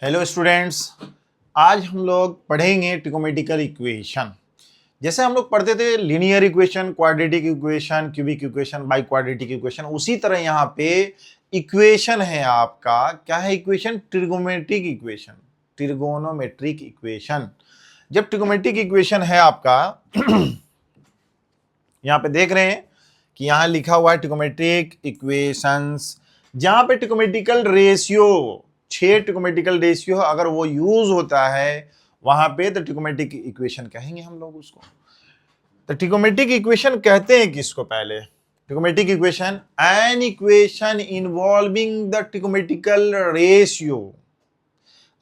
Hello students, आज हम लोग पढ़ेंगे ट्रिगोनोमेट्रिकल इक्वेशन। जैसे हम लोग पढ़ते थे linear equation, quadratic equation, cubic equation, by quadratic equation, उसी तरह यहाँ पे इक्वेशन है आपका। क्या है equation? Trigonometric equation. Trigonometric equation, जब ट्रिगोनोमेट्रिक इक्वेशन है आपका यहाँ पे देख रहे हैं कि यहाँ लिखा हुआ है ट्रिगोनोमेट्रिक इक्वेशंस, जहां पे ट्रिगोनोमेट्रिकल रेशियो 6 ट्रिगोनोमेट्रिकल रेशियो अगर वो यूज होता है वहां पे, तो ट्रिगोनोमेट्रिक इक्वेशन कहेंगे हम लोग उसको। तो ट्रिगोनोमेट्रिक इक्वेशन कहते हैं किसको? पहले trigonometric equation, N equation involving the trigonometrical ratio.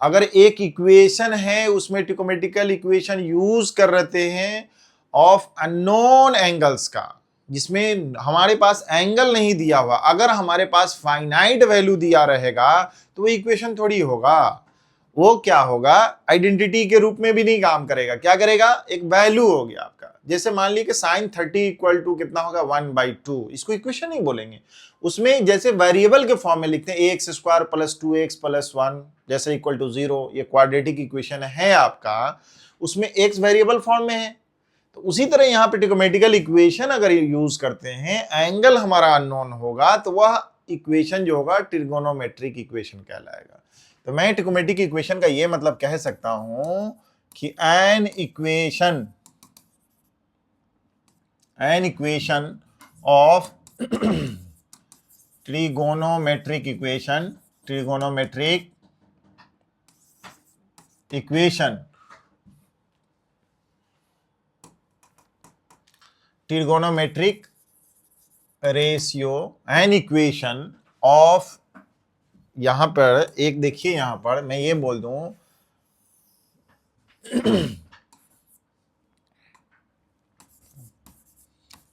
अगर एक इक्वेशन है उसमें ट्रिगोनोमेट्रिकल इक्वेशन यूज कर रहे हैं ऑफ अननोन एंगल्स का, जिसमें हमारे पास एंगल नहीं दिया हुआ, अगर हमारे पास फाइनाइट वैल्यू दिया रहेगा तो वो इक्वेशन थोड़ी होगा। वो क्या होगा? आइडेंटिटी के रूप में भी नहीं काम करेगा। क्या करेगा? एक वैल्यू हो गया आपका। जैसे मान लीजिए कि साइन 30 इक्वल टू कितना होगा? 1/2। इसको इक्वेशन नहीं बोलेंगे, उसमें जैसे वेरिएबल के फॉर्म में लिखते हैं x square plus 2x plus 1 जैसे इक्वल टू 0। ये क्वाड्रेटिक इक्वेशन है आपका, उसमें एक्स वेरिएबल फॉर्म में है। तो उसी तरह यहाँ पे ट्रिगोनोमेट्रिकल इक्वेशन अगर यूज करते हैं, एंगल हमारा अननोन होगा, तो वह इक्वेशन जो होगा ट्रिगोनोमेट्रिक इक्वेशन कहलाएगा। तो मैं ट्रिगोनोमेट्रिक इक्वेशन का ये मतलब कह सकता हूं कि an equation of trigonometric equation trigonometric ratio, an equation of, यहां पर एक देखिए, यहां पर मैं ये बोल दूं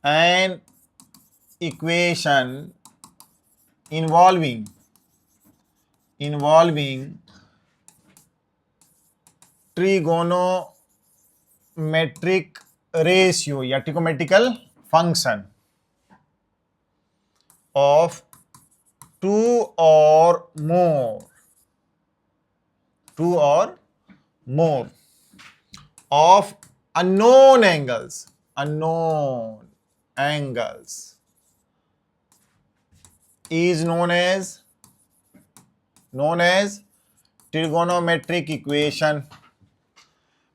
N equation involving trigonometric ratio या ट्रिगोनोमेट्रिकल फंक्शन ऑफ टू और more of unknown angles is known as trigonometric equation.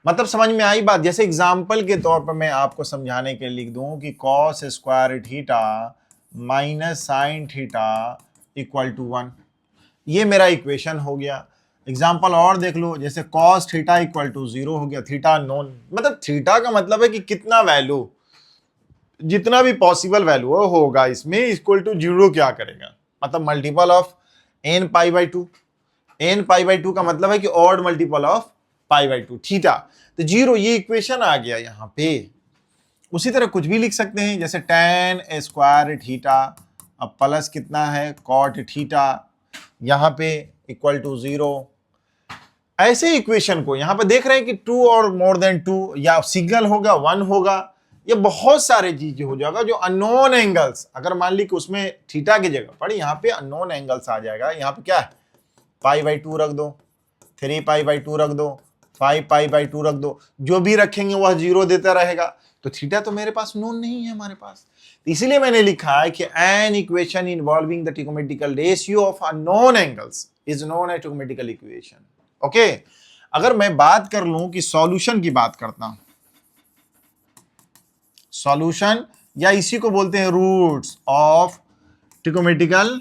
मतलब समझ में आई बात? जैसे एग्जाम्पल के तौर पर मैं आपको समझाने के लिए लिख दूं कि cos square theta minus sine theta equal to 1, ये मेरा इक्वेशन हो गया। एग्जाम्पल और देख लो, जैसे cos थीटा इक्वल टू 0 हो गया, थीटा नोन। मतलब थीटा का मतलब है कि कितना वैल्यू, जितना भी पॉसिबल वैल्यू होगा इसमें, इक्वल टू 0 क्या करेगा? मतलब मल्टीपल ऑफ n π/2। n π/2 का मतलब है कि ऑड मल्टीपल ऑफ π/2 थीटा। तो 0 ये इक्वेशन आ गया यहाँ पे। उसी तरह कुछ भी लिख सकते हैं, जैसे tan स्क्वायर थीटा, अब प्लस कितना है cot थीटा, यहाँ पे इक्वल टू 0। ऐसे इक्वेशन को यहाँ पे देख रहे हैं कि 2 और मोर देन 2, या सिंगल होगा, 1 होगा, ये बहुत सारे चीजें हो जाएगा जो अननोन एंगल्स। अगर मान ली कि उसमें थीटा की जगह पर यहाँ पे अननोन एंगल्स आ जाएगा। यहाँ पे क्या है? π/2 रख दो, 3 π/2 रख दो, 5 π/2 रख दो, जो भी रखेंगे वह 0 देता रहेगा। तो थीटा तो मेरे पास नोन नहीं है हमारे पास, इसीलिए मैंने लिखा है कि an equation involving the trigonometrical ratio of unknown angles is known as trigonometrical equation. Okay, अगर मैं बात कर लूं कि सॉल्यूशन की बात करता हूं, सॉल्यूशन या इसी को बोलते हैं roots of trigonometrical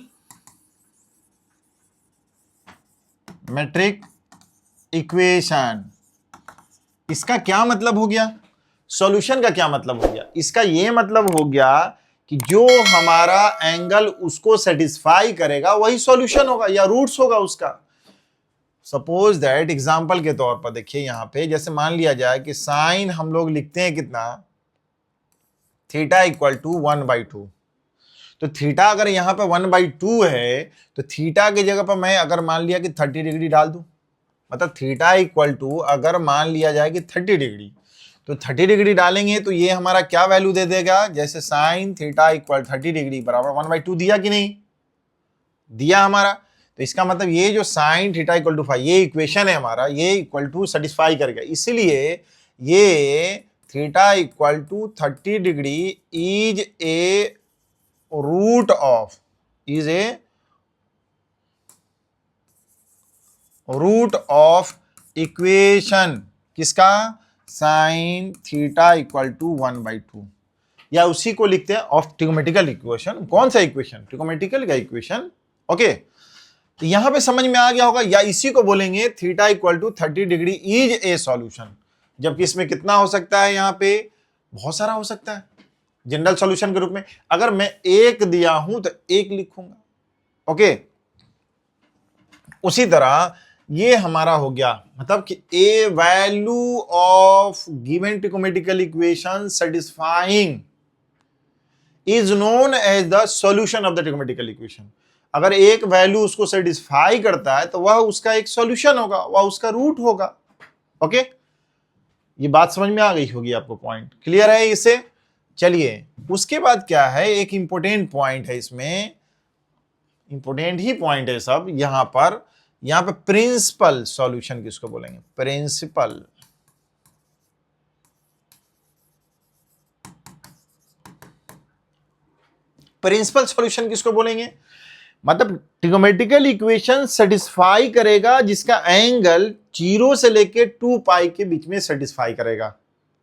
metric equation, इसका क्या मतलब हो गया? सॉल्यूशन का क्या मतलब हो गया? इसका यह मतलब हो गया कि जो हमारा एंगल उसको सेटिस्फाई करेगा वही सॉल्यूशन होगा या रूट्स होगा उसका। सपोज दैट, एग्जांपल के तौर पर देखिए यहाँ पे, जैसे मान लिया जाए कि साइन हम लोग लिखते हैं कितना, थीटा इक्वल टू 1/2। तो थीटा अगर यहाँ पे 1/2 है, तो थीटा की जगह पर मैं अगर मान लिया कि 30 डिग्री डाल दूं, मतलब थीटा इक्वल टू अगर मान लिया जाए कि 30 डिग्री, तो 30 डिग्री डालेंगे तो ये हमारा क्या वैल्यू दे देगा? जैसे साइन थीटा इक्वल 30 डिग्री बराबर 1/2 दिया कि नहीं दिया हमारा? तो इसका मतलब ये जो sine theta equal to five, ये इक्वेशन है हमारा, ये इक्वल टू सेटिस्फाई करेगा, इसलिए ये theta equal to 30 degree is a root of, is a root of equation किसका, साइन थीटा इक्वल टू 1/2, या उसी को लिखते हैं ऑफ ट्रिगोमेट्रिकल इक्वेशन। कौन सा इक्वेशन, ट्रिगोमेट्रिकल का इक्वेशन। ओके, तो यहां पे समझ में आ गया होगा, या इसी को बोलेंगे theta equal to 30 degree is a solution. जबकि इसमें कितना हो सकता है, यहां पे बहुत सारा हो सकता है जनरल सॉल्यूशन के रूप में। अगर मैं एक दिया हूं तो एक लिखूंगा। ओके, उसी तरह ये हमारा हो गया, मतलब कि a value of given trigonometrical equation satisfying is known as the solution of the trigonometrical equation. अगर एक वैल्यू उसको सेटिस्फाई करता है तो वह उसका एक सॉल्यूशन होगा, वह उसका रूट होगा। ओके, ये बात समझ में आ गई होगी आपको, पॉइंट क्लियर है इसे। चलिए, उसके बाद क्या है, एक इंपॉर्टेंट पॉइंट है इसमें, इंपॉर्टेंट ही पॉइंट है सब। यहां पे प्रिंसिपल सॉल्यूशन किसको बोलेंगे, प्रिंसिपल सॉल्यूशन किसको बोलेंगे, मतलब ट्रिगोमेट्रिकल इक्वेशन सेटिस्फाई करेगा जिसका एंगल 0 से लेके 2 पाई के बीच में सेटिस्फाई करेगा,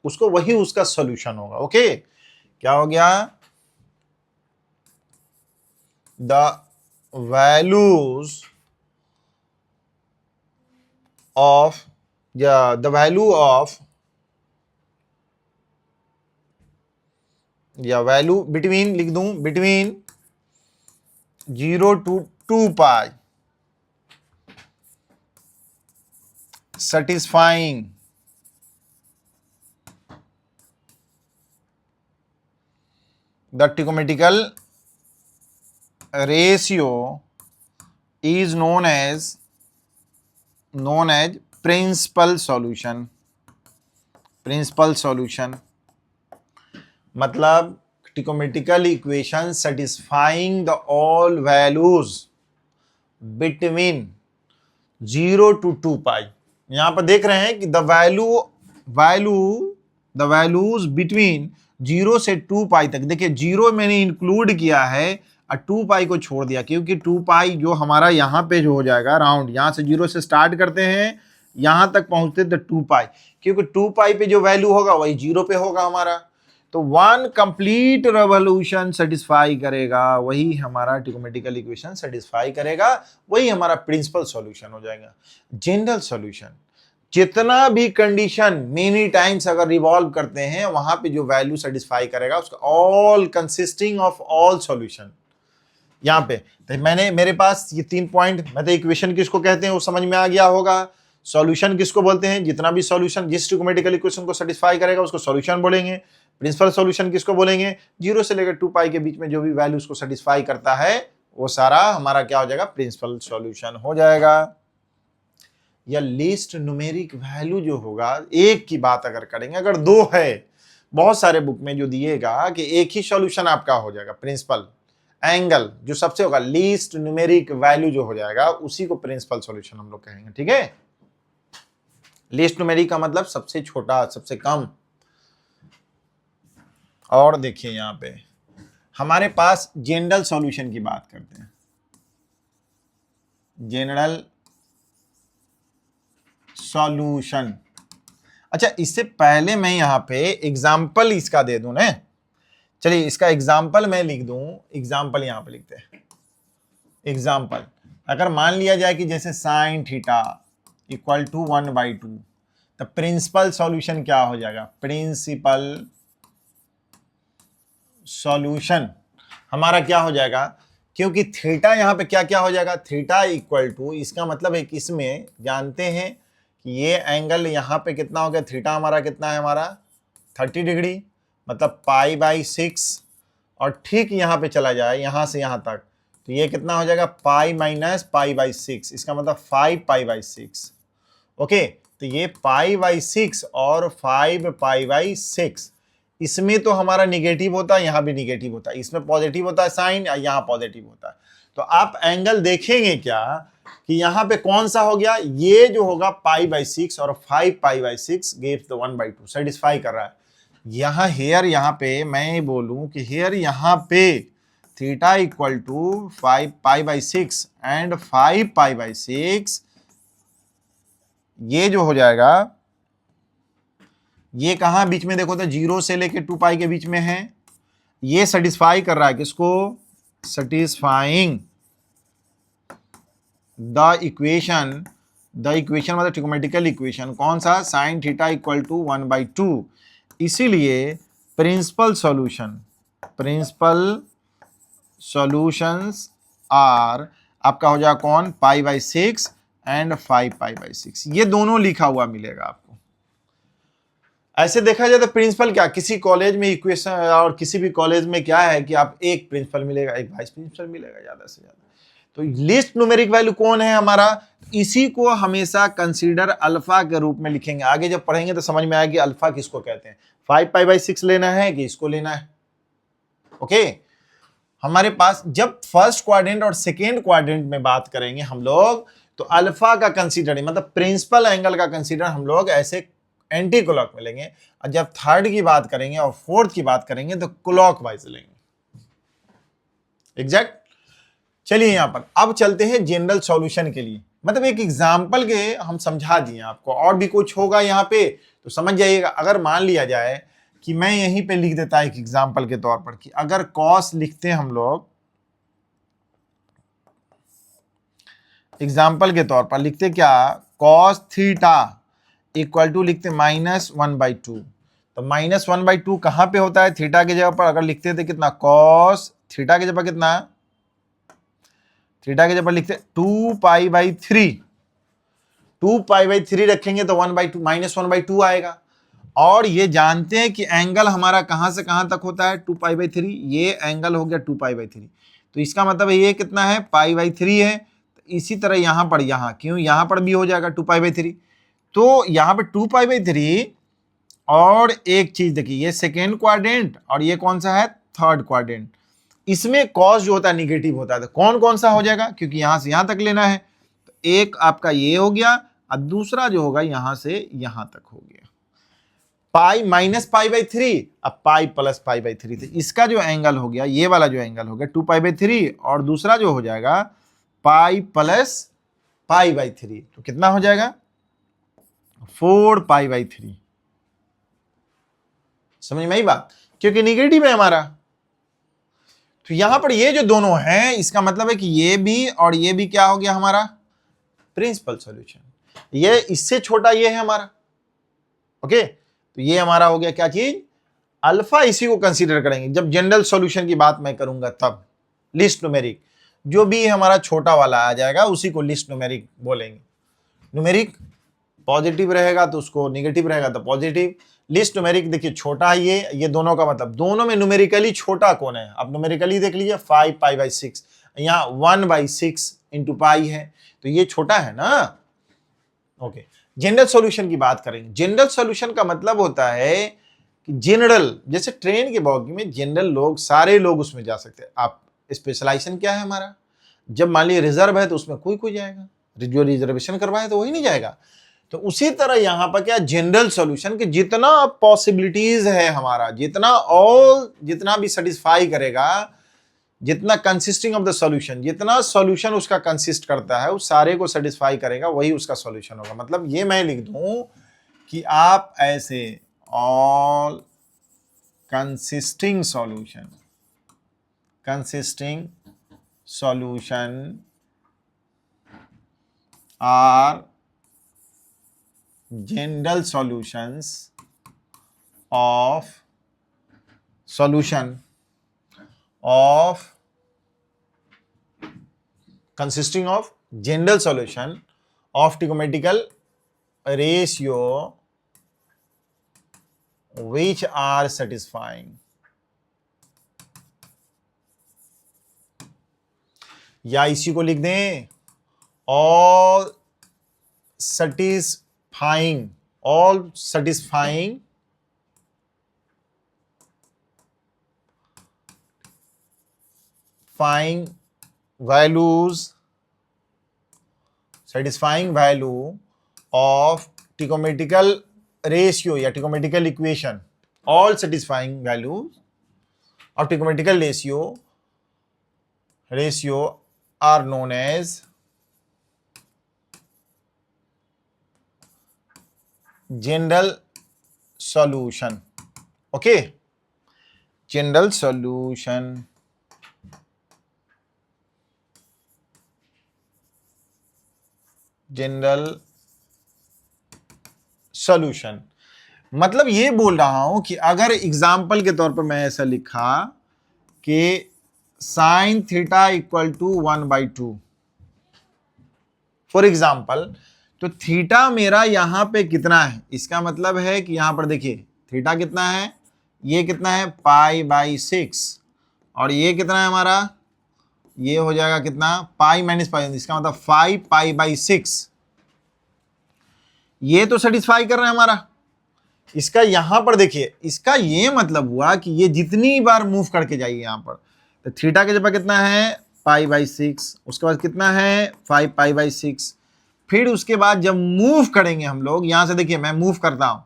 उसको वही उसका सॉल्यूशन होगा। ओके, क्या हो गया, the values of the value of या वैल्यू बिटवीन, लिख दूं between 0 to 2 pi satisfying the trigonometrical ratio is known as principal solution। Principal solution मतलब trigonometrical equation satisfying the all values between 0 to 2 pi. यहां पर देख रहे हैं कि द वैल्यूज बिटवीन 0 से 2 पाई तक। देखिए 0 मैंने इंक्लूड किया है और 2 पाई को छोड़ दिया, क्योंकि 2 पाई जो हमारा यहाँ पे जो हो जाएगा राउंड, यहाँ से 0 से स्टार्ट करते हैं यहां तक पहुंचते तो 2 पाई, क्योंकि 2 पाई पे जो वैल्यू होगा वही 0 पे होगा हमारा। तो 1 कंप्लीट रेवोल्यूशन सेटिस्फाई करेगा, वही हमारा ट्रिगोमेट्रिकल इक्वेशन सेटिस्फाई करेगा, वही हमारा प्रिंसिपल सॉल्यूशन हो जाएगा। जनरल सॉल्यूशन जितना भी कंडीशन मेनी टाइम्स अगर रिवॉल्व करते हैं, वहां पे जो वैल्यू सेटिस्फाई करेगा उसका all consisting of all solution. यहां पे तो मेरे पास ये 3 पॉइंट, मतलब इक्वेशन किसको कहते हैं वो समझ में आ गया होगा। सॉल्यूशन किसको बोलते हैं, जितना भी सॉल्यूशन जिस ट्रिगोमेट्रिकल इक्वेशन को सेटिस्फाई करेगा उसको सॉल्यूशन बोलेंगे। प्रिंसिपल सॉल्यूशन किसको बोलेंगे, 0 से लेकर 2 पाई के बीच में जो भी वैल्यू उसको सेटिस्फाई करता है वो सारा हमारा क्या हो जाएगा, प्रिंसिपल सॉल्यूशन हो जाएगा। या लीस्ट न्यूमेरिक वैल्यू जो होगा, एक की बात अगर करेंगे, अगर 2 है, बहुत सारे बुक में जो दिएगा कि एक ही सॉल्यूशन आपका हो जाएगा प्रिंसिपल, एंगल जो सबसे होगा लीस्ट न्यूमेरिक वैल्यू जो हो जाएगा उसी को प्रिंसिपल सॉल्यूशन हम लोग कहेंगे। ठीक है, लीस्ट न्यूमेरिक का मतलब सबसे छोटा, सबसे कम। और देखिए यहां पे हमारे पास जनरल सॉल्यूशन की बात करते हैं। जनरल सॉल्यूशन, अच्छा इससे पहले मैं यहां पे एग्जांपल इसका दे दूं ना, चलिए इसका एग्जांपल मैं लिख दूं। एग्जांपल यहां पे लिखते हैं। एग्जांपल अगर मान लिया जाए कि जैसे साइन थीटा इक्वल टू 1/2, तो प्रिंसिपल सॉल्यूशन क्या हो जाएगा, प्रिंसिपल सॉल्यूशन हमारा क्या हो जाएगा, क्योंकि थीटा यहां पे क्या क्या हो जाएगा, थीटा इक्वल टू, इसका मतलब है कि इसमें जानते हैं कि ये एंगल यहां पे कितना हो गया, थीटा हमारा कितना है, हमारा 30 डिग्री, मतलब π/6, और ठीक यहां पे चला जाए यहां से यहां तक, तो ये कितना हो जाएगा पाई माइनस π/6, इसका मतलब 5π/6। ओके, तो ये π/6 और 5π/6, इसमें तो हमारा निगेटिव होता है, यहां भी निगेटिव होता है, इसमें पॉजिटिव होता है साइन, यहाँ पॉजिटिव होता है। तो आप एंगल देखेंगे क्या कि यहां पे कौन सा हो गया, ये जो होगा π/6 और 5π/6 गिव्स द 1/2, सेटिस्फाई कर रहा है। यहां हेयर, यहां पे मैं बोलूं कि हेयर यहां पे थीटा इक्वल टू 5π/6 एंड 5π/6, ये जो हो जाएगा, ये कहां बीच में देखो तो 0 से लेके 2π के बीच में है। ये सेटिस्फाई कर रहा है किसको, सेटिस्फाइंग द इक्वेशन मतलब ट्रिग्नोमेट्रिकल इक्वेशन, कौन सा, साइन थीटा इक्वल टू 1/2। इसीलिए प्रिंसिपल सॉल्यूशंस आर आपका हो जाएगा कौन, π/6 एंड 5π/6, ये दोनों लिखा हुआ मिलेगा आपको। ऐसे देखा जाए तो प्रिंसिपल क्या, किसी कॉलेज में इक्वेशन और किसी भी कॉलेज में क्या है कि आप एक प्रिंसिपल मिलेगा, एक वाइस प्रिंसिपल मिलेगा ज्यादा से ज्यादा। तो लिस्ट न्यूमेरिक वैल्यू कौन है हमारा, इसी को हमेशा कंसीडर अल्फा के रूप में लिखेंगे। आगे जब पढ़ेंगे तो समझ में आएगा कि अल्फा किसको कहते हैं, 5π/6 लेना है कि इसको लेना है। ओके, हमारे पास जब फर्स्ट क्वाड्रेंट और सेकेंड क्वाड्रेंट में बात करेंगे हम लोग, तो अल्फा का कंसीडर मतलब प्रिंसिपल एंगल का कंसीडर हम लोग ऐसे एंटी क्लॉक में लेंगे, और जब थर्ड की बात करेंगे और फोर्थ की बात करेंगे तो क्लॉक वाइज लेंगे। एग्जैक्ट। चलिए यहां पर अब चलते हैं जनरल सॉल्यूशन के लिए, मतलब एक एग्जांपल के हम समझा दिए आपको, और भी कुछ होगा यहां पे तो समझ जाइएगा। अगर मान लिया जाए कि मैं यहीं पे लिख देता एक एग्जांपल के तौर पर कि अगर कॉस लिखते हैं हम लोग, एग्जांपल के तौर पर लिखते क्या, कॉस थीटा इक्वल टू लिखते -1/2, तो -1/2 कहां पे होता है, थीटा की जगह पर अगर लिखते थे कितना, कॉस थीटा की जगह कितना, थीटा की जगह पर लिखते 2π/3, 2π/3 रखेंगे तो 1/2 -1/2 आएगा। और ये जानते हैं कि एंगल हमारा कहां से कहां तक होता है, 2π/3, ये एंगल हो गया 2π/3, तो इसका मतलब ये कितना है, π/3 है। तो इसी तरह यहां पर, यहां क्यों, यहां पर भी हो जाएगा 2π/3, तो यहां पे 2π/3। और एक चीज देखिए, ये सेकेंड क्वाड्रेंट और ये कौन सा है, थर्ड क्वाड्रेंट, इसमें कॉस जो होता है निगेटिव होता है, तो कौन कौन सा हो जाएगा, क्योंकि यहां से यहां तक लेना है, तो एक आपका ये हो गया और दूसरा जो होगा यहां से यहां तक हो गया, पाई -π/3, अब पाई प्लस π/3, तो इसका जो एंगल हो गया, ये वाला जो एंगल हो गया 2π/3, और दूसरा जो हो जाएगा पाई प्लस π/3, तो कितना हो जाएगा, 4π/3। समझ में आई बात, क्योंकि निगेटिव है हमारा। तो यहां पर ये जो दोनों हैं, इसका मतलब है कि ये भी और ये भी क्या हो गया हमारा, प्रिंसिपल सॉल्यूशन। ये इससे छोटा ये है हमारा। ओके, तो ये हमारा हो गया क्या चीज, अल्फा। इसी को कंसीडर करेंगे जब जनरल सॉल्यूशन की बात मैं करूंगा, तब लिस्ट न्यूमेरिक जो भी हमारा छोटा वाला आ जाएगा उसी को लिस्ट न्यूमेरिक बोलेंगे। न्यूमेरिक पॉजिटिव रहेगा तो उसको, निगेटिव रहेगा तो पॉजिटिव। लिस्ट न्यूमेरिक देखिए छोटा है ये दोनों का मतलब, दोनों में न्यूमेरिकली छोटा कौन है, अब न्यूमेरिकली देख लीजिए 5π/6, यहाँ 1/6 इंटू पाई है, तो ये छोटा है ना। ओके, जनरल सॉल्यूशन की बात करेंगे। जनरल सॉल्यूशन का मतलब होता है कि जनरल, जैसे ट्रेन के बॉगी में जनरल लोग, सारे लोग उसमें जा सकते हैं। आप स्पेशलाइजेशन क्या है हमारा, जब मान लीजिए रिजर्व है तो उसमें कोई जाएगा, जो रिजर्वेशन करवाए तो वही नहीं जाएगा। तो उसी तरह यहां पर क्या, जनरल सॉल्यूशन के जितना पॉसिबिलिटीज है हमारा, जितना भी सेटिस्फाई करेगा, जितना कंसिस्टिंग ऑफ द सॉल्यूशन, जितना सॉल्यूशन उसका कंसिस्ट करता है उस सारे को सेटिस्फाई करेगा, वही उसका सॉल्यूशन होगा। मतलब ये मैं लिख दूं कि आप ऐसे all consisting solution are general solutions of consisting of general solution of trigonometrical ratio which are satisfying, या इसी को लिख दें all satisfying values satisfying value of trigonometrical ratio या trigonometrical equation, all satisfying values of trigonometrical ratio are known as general solution. Okay, general solution. General solution मतलब ये बोल रहा हूं कि अगर एग्जाम्पल के तौर पर मैं ऐसा लिखा कि sine theta equal to 1/2 for example, तो थीटा मेरा यहां पे कितना है, इसका मतलब है कि यहां पर देखिए थीटा कितना है, ये कितना है π/6 और ये कितना है हमारा, ये हो जाएगा कितना पाई माइनस पाई, इसका मतलब 5π/6। ये तो सेटिस्फाई कर रहा है हमारा। इसका यहां पर देखिए, इसका ये मतलब हुआ कि ये जितनी बार मूव करके जाइए यहां पर, तो थीटा के जगह कितना है π/6, उसके बाद कितना है 5π/6। फिर उसके बाद जब मूव करेंगे हम लोग यहां से, देखिए मैं मूव करता हूं,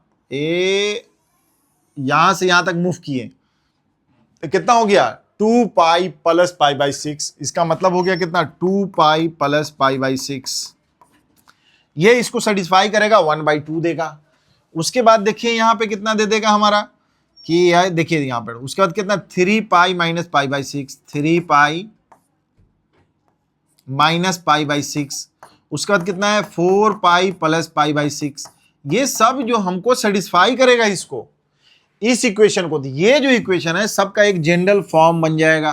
यहां से यहां तक मूव किए तो कितना हो गया 2π + π/6। इसका मतलब हो गया कितना 2π + π/6। ये इसको सेटिस्फाई करेगा 1/2 देगा। उसके बाद देखिए यहां पे कितना दे देगा हमारा कि यार देखिए यहां पर, उसके बाद कितना 3π - π/6, 3π - π/6। उसके बाद कितना है 4π + π/6। ये सब जो हमको सेटिस्फाई करेगा इसको, इस इक्वेशन को, ये जो इक्वेशन है सबका एक जनरल फॉर्म बन जाएगा।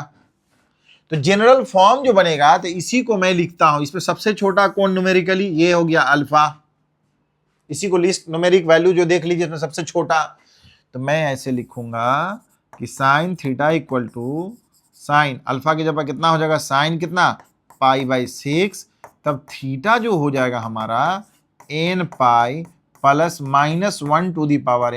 तो जनरल फॉर्म जो बनेगा तो इसी को मैं लिखता हूं, इसमें सबसे छोटा कौन न्यूमेरिकली, ये हो गया अल्फा। इसी को लिस्ट न्यूमेरिक वैल्यू जो देख लीजिए इसमें सबसे छोटा, तो मैं ऐसे लिखूंगा कि sine theta equal to sine alpha की जगह कितना हो जाएगा, साइन कितना π/6, तब थीटा जो हो जाएगा हमारा nπ + -1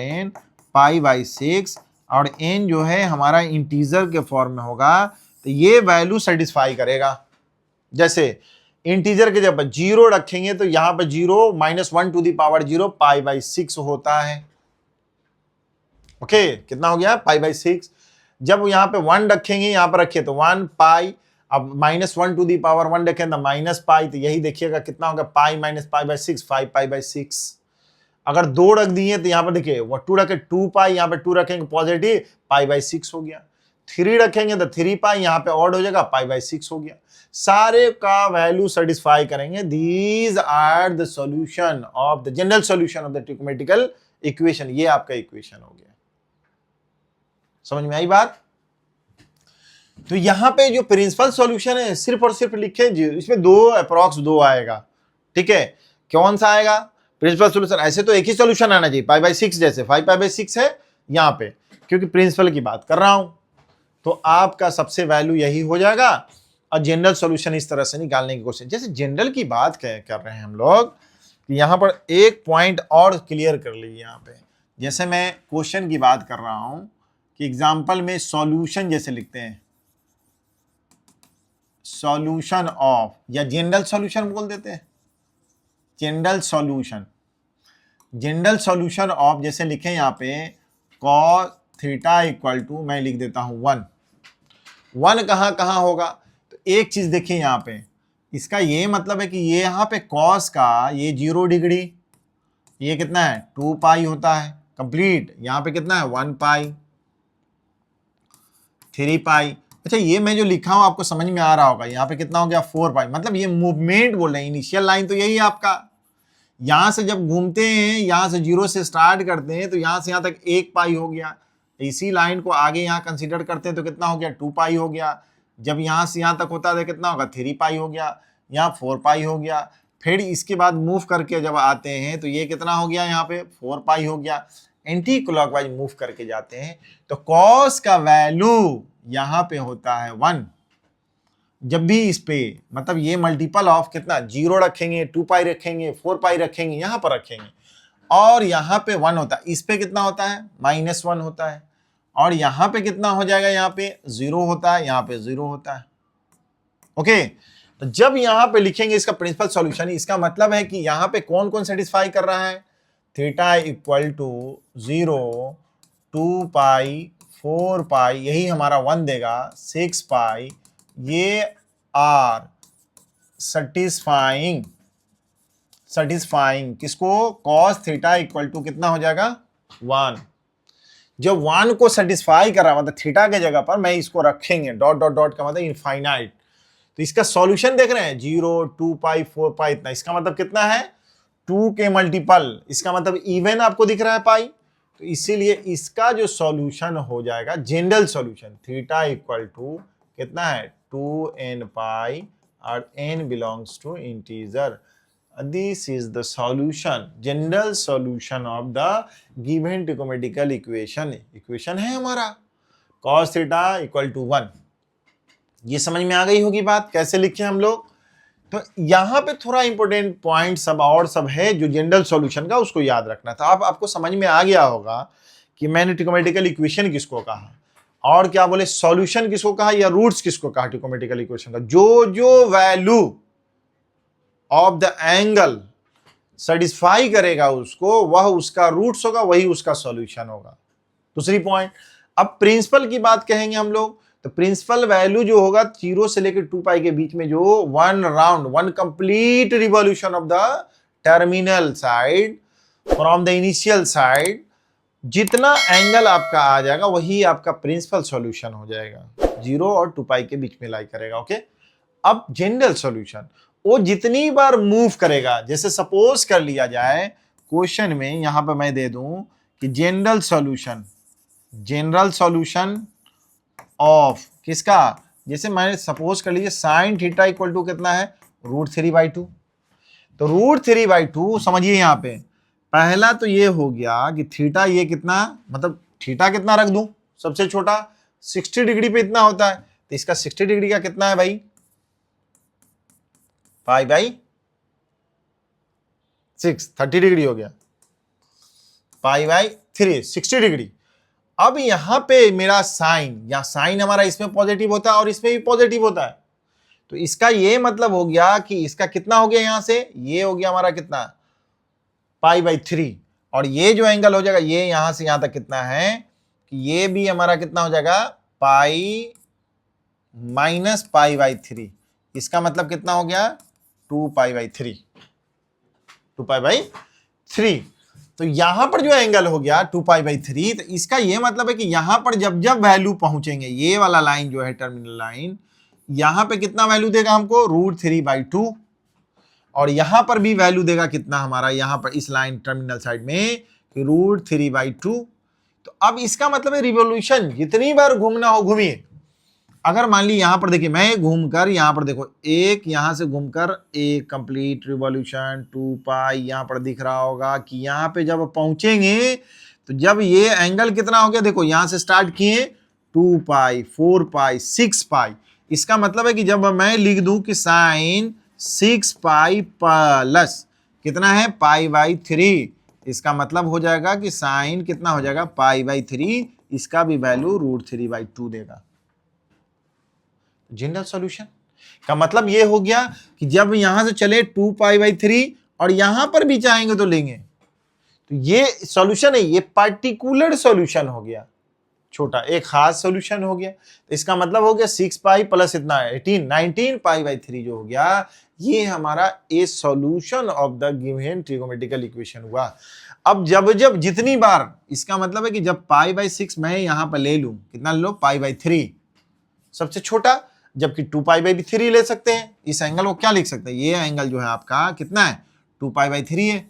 n π/6, और n जो है हमारा इंटीजर के फॉर्म में होगा, तो ये वैल्यू सेटिस्फाई करेगा। जैसे इंटीजर के जब 0 रखेंगे तो यहां पर 0 -1 0 π/6 होता है। ओके, कितना हो गया π/6। जब यहां पे 1 रखेंगे, यहां पर रखिए तो 1π, अब -1 रखें तो -π, तो यही देखिएगा कितना होगा π - π/6, 5π/6। अगर 2 रख दिए तो यहां पर देखिए वो 2 रखे 2π, यहां पे 2 रखेंगे पॉजिटिव π/6 हो गया। 3 रखेंगे तो 3π, यहां पे ऑड हो जाएगा π/6 हो गया। सारे का वैल्यू सेटिस्फाई करेंगे। These are the solution of the general solution of the trigonometrical equation. ये आपका इक्वेशन हो गया। समझ में आई बात? तो यहां पे जो प्रिंसिपल सॉल्यूशन है सिर्फ और सिर्फ लिखे, इसमें 2 अप्रॉक्स 2 आएगा। ठीक है, कौन सा आएगा प्रिंसिपल सॉल्यूशन? ऐसे तो एक ही सॉल्यूशन आना चाहिए π/6, जैसे 5π/6 है यहां पे, क्योंकि प्रिंसिपल की बात कर रहा हूं, तो आपका सबसे वैल्यू यही हो जाएगा। और जनरल सॉल्यूशन इस तरह से निकालने की कोशिश, जैसे जनरल की बात कर रहे हैं हम लोग, यहां पर एक पॉइंट और क्लियर कर लीजिए। यहां पे जैसे मैं क्वेश्चन की बात कर रहा हूं कि एग्जाम्पल में सॉल्यूशन जैसे लिखते हैं, सॉल्यूशन ऑफ, या जनरल सॉल्यूशन बोल देते हैं, general solution. General solution of जैसे लिखें यहां पे cos थीटा इक्वल टू, मैं लिख देता हूं 1। 1 कहां होगा, तो एक चीज देखिए यहां पे, इसका ये मतलब है कि ये यहां पे cos का ये 0 डिग्री, ये कितना है 2π होता है कंप्लीट, यहां पे कितना है 1π, 3π। अच्छा, ये मैं जो लिखा हूं आपको समझ में आ रहा होगा, यहाँ पे कितना हो गया 4π, मतलब ये मूवमेंट बोल रहे हैं। इनिशियल लाइन तो यही है आपका, यहां से जब घूमते हैं, यहां से 0 से स्टार्ट करते हैं तो यहां से यहां तक 1π हो गया। इसी लाइन को आगे यहां कंसीडर करते हैं तो कितना हो गया 2π हो गया। जब यहां से यहां तक होता है तो कितना होगा 3π हो गया, यहाँ 4π हो गया। फिर इसके बाद मूव करके जब आते हैं तो ये कितना हो गया, यहाँ पे 4π हो गया। एंटी क्लॉकवाइज मूव करके जाते हैं तो कॉस का वैल्यू यहां पे होता है 1। जब भी इस पे मतलब ये मल्टीपल ऑफ कितना 0 रखेंगे, 2π रखेंगे, 4π रखेंगे, यहां पर रखेंगे, और यहां पे 1 होता है, इस पे कितना होता है -1 होता है, और यहां पे कितना हो जाएगा, यहाँ पे 0 होता है, यहाँ पे 0 होता है। ओके, तो जब यहां पे लिखेंगे इसका प्रिंसिपल सॉल्यूशन, इसका मतलब है कि यहां पे कौन कौन सेटिस्फाई कर रहा है, थीटा इक्वल टू 0, 2 पाई, 4 पाई, यही हमारा 1 देगा, 6 पाई, ये आर सेटिस्फाइंग किसको, कॉस थीटा इक्वल टू कितना हो जाएगा 1। जब 1 को सेटिस्फाई कर रहा मतलब थीटा के जगह पर मैं इसको रखेंगे डॉट डॉट डॉट का मतलब इनफाइनाइट, तो इसका सॉल्यूशन देख रहे हैं 0, 2 पाई, 4 पाई इतना, इसका मतलब कितना है 2 के मल्टीपल, इसका मतलब इवन आपको दिख रहा है पाई, तो इसीलिए इसका जो सॉल्यूशन हो जाएगा general solution theta equal to कितना है 2n पाई और n belongs to integer. This is the solution, general solution of the given trigonometrical equation। Equation है हमारा cos थीटा इक्वल टू 1। ये समझ में आ गई होगी बात कैसे लिखे हम लोग। तो यहां पे थोड़ा इंपॉर्टेंट पॉइंट सब और सब है जो जनरल सॉल्यूशन का, उसको याद रखना था। अब आपको समझ में आ गया होगा कि मैंने ट्रिगोनोमेट्रिकल इक्वेशन किसको कहा और क्या बोले सॉल्यूशन किसको कहा या रूट्स किसको कहा ट्रिगोनोमेट्रिकल इक्वेशन का। जो value of the angle satisfy करेगा उसको, वह उसका रूट्स होगा, वही उसका सॉल्यूशन होगा। दूसरी पॉइंट, अब प्रिंसिपल की बात कहेंगे हम लोग, तो प्रिंसिपल वैल्यू जो होगा 0 से लेकर 2 पाई के बीच में जो 1 round 1 complete revolution of the terminal side from the initial side, जितना एंगल आपका आ जाएगा वही आपका प्रिंसिपल सॉल्यूशन हो जाएगा, 0 और 2 पाई के बीच में लाई करेगा। ओके, अब जनरल सॉल्यूशन वो जितनी बार मूव करेगा, जैसे सपोज कर लिया जाए क्वेश्चन में यहां पर मैं दे दूं कि जनरल सॉल्यूशन ऑफ किसका, जैसे मैंने सपोज कर लीजिए साइन थीटा इक्वल टू कितना है √3/2, तो √3/2 समझिए यहां पे पहला तो ये हो गया कि थीटा ये कितना, मतलब थीटा कितना रख दूं सबसे छोटा 60 डिग्री पे इतना होता है, तो इसका 60 डिग्री का कितना है भाई π/6 30 डिग्री हो गया, π/3 60 डिग्री। अब यहां पे मेरा साइन या साइन हमारा इसमें पॉजिटिव होता है और इसमें भी पॉजिटिव होता है, तो इसका ये मतलब हो गया कि इसका कितना हो गया, यहां से ये हो गया हमारा कितना π/3, और ये जो एंगल हो जाएगा ये यहां से यहां तक कितना है कि ये भी हमारा कितना हो जाएगा π - π/3, इसका मतलब कितना हो गया 2π/3। तो यहां पर जो एंगल हो गया 2π/3, तो इसका यह मतलब है कि यहां पर जब जब वैल्यू पहुंचेंगे, ये वाला लाइन जो है टर्मिनल लाइन, यहां पे कितना वैल्यू देगा हमको √3/2, और यहां पर भी वैल्यू देगा कितना हमारा यहां पर इस लाइन टर्मिनल साइड में √3/2। तो अब इसका मतलब है रिवॉल्यूशन जितनी बार घूमना हो घूमिए। अगर मान ली यहां पर देखिए मैं घूमकर यहां पर देखो एक यहां से घूमकर एक कंप्लीट रिवॉल्यूशन 2 पाई यहां पर दिख रहा होगा कि यहां पे जब पहुंचेंगे तो जब ये एंगल कितना हो गया, देखो यहां से स्टार्ट किए 2 पाई 4 पाई 6 पाई, इसका मतलब है कि जब मैं लिख दूं कि साइन 6 पाई प्लस कितना है π/3, इसका मतलब हो जाएगा कि साइन कितना हो जाएगा π/3, इसका भी वैल्यू √3/2 देगा। जनरल सॉल्यूशन का मतलब ये हो गया कि जब यहां से चले 2π/3 और यहां पर भी चाहेंगे तो लेंगे, तो ये सॉल्यूशन है, ये पार्टिकुलर सॉल्यूशन हो गया, छोटा एक खास सॉल्यूशन हो गया। तो इसका मतलब हो गया 6 पाई प्लस इतना 19 π/3 जो हो गया, ये हमारा ए solution of the given trigonometrical equation हुआ। अब जब जब जितनी बार, इसका मतलब है कि जब π/6 मैं यहां पर ले लूं, कितना ले लो π/3 सबसे छोटा, जबकि 2π/3 ले सकते हैं। इस एंगल को क्या लिख सकते हैं, ये एंगल जो है आपका कितना है 2π/3 है,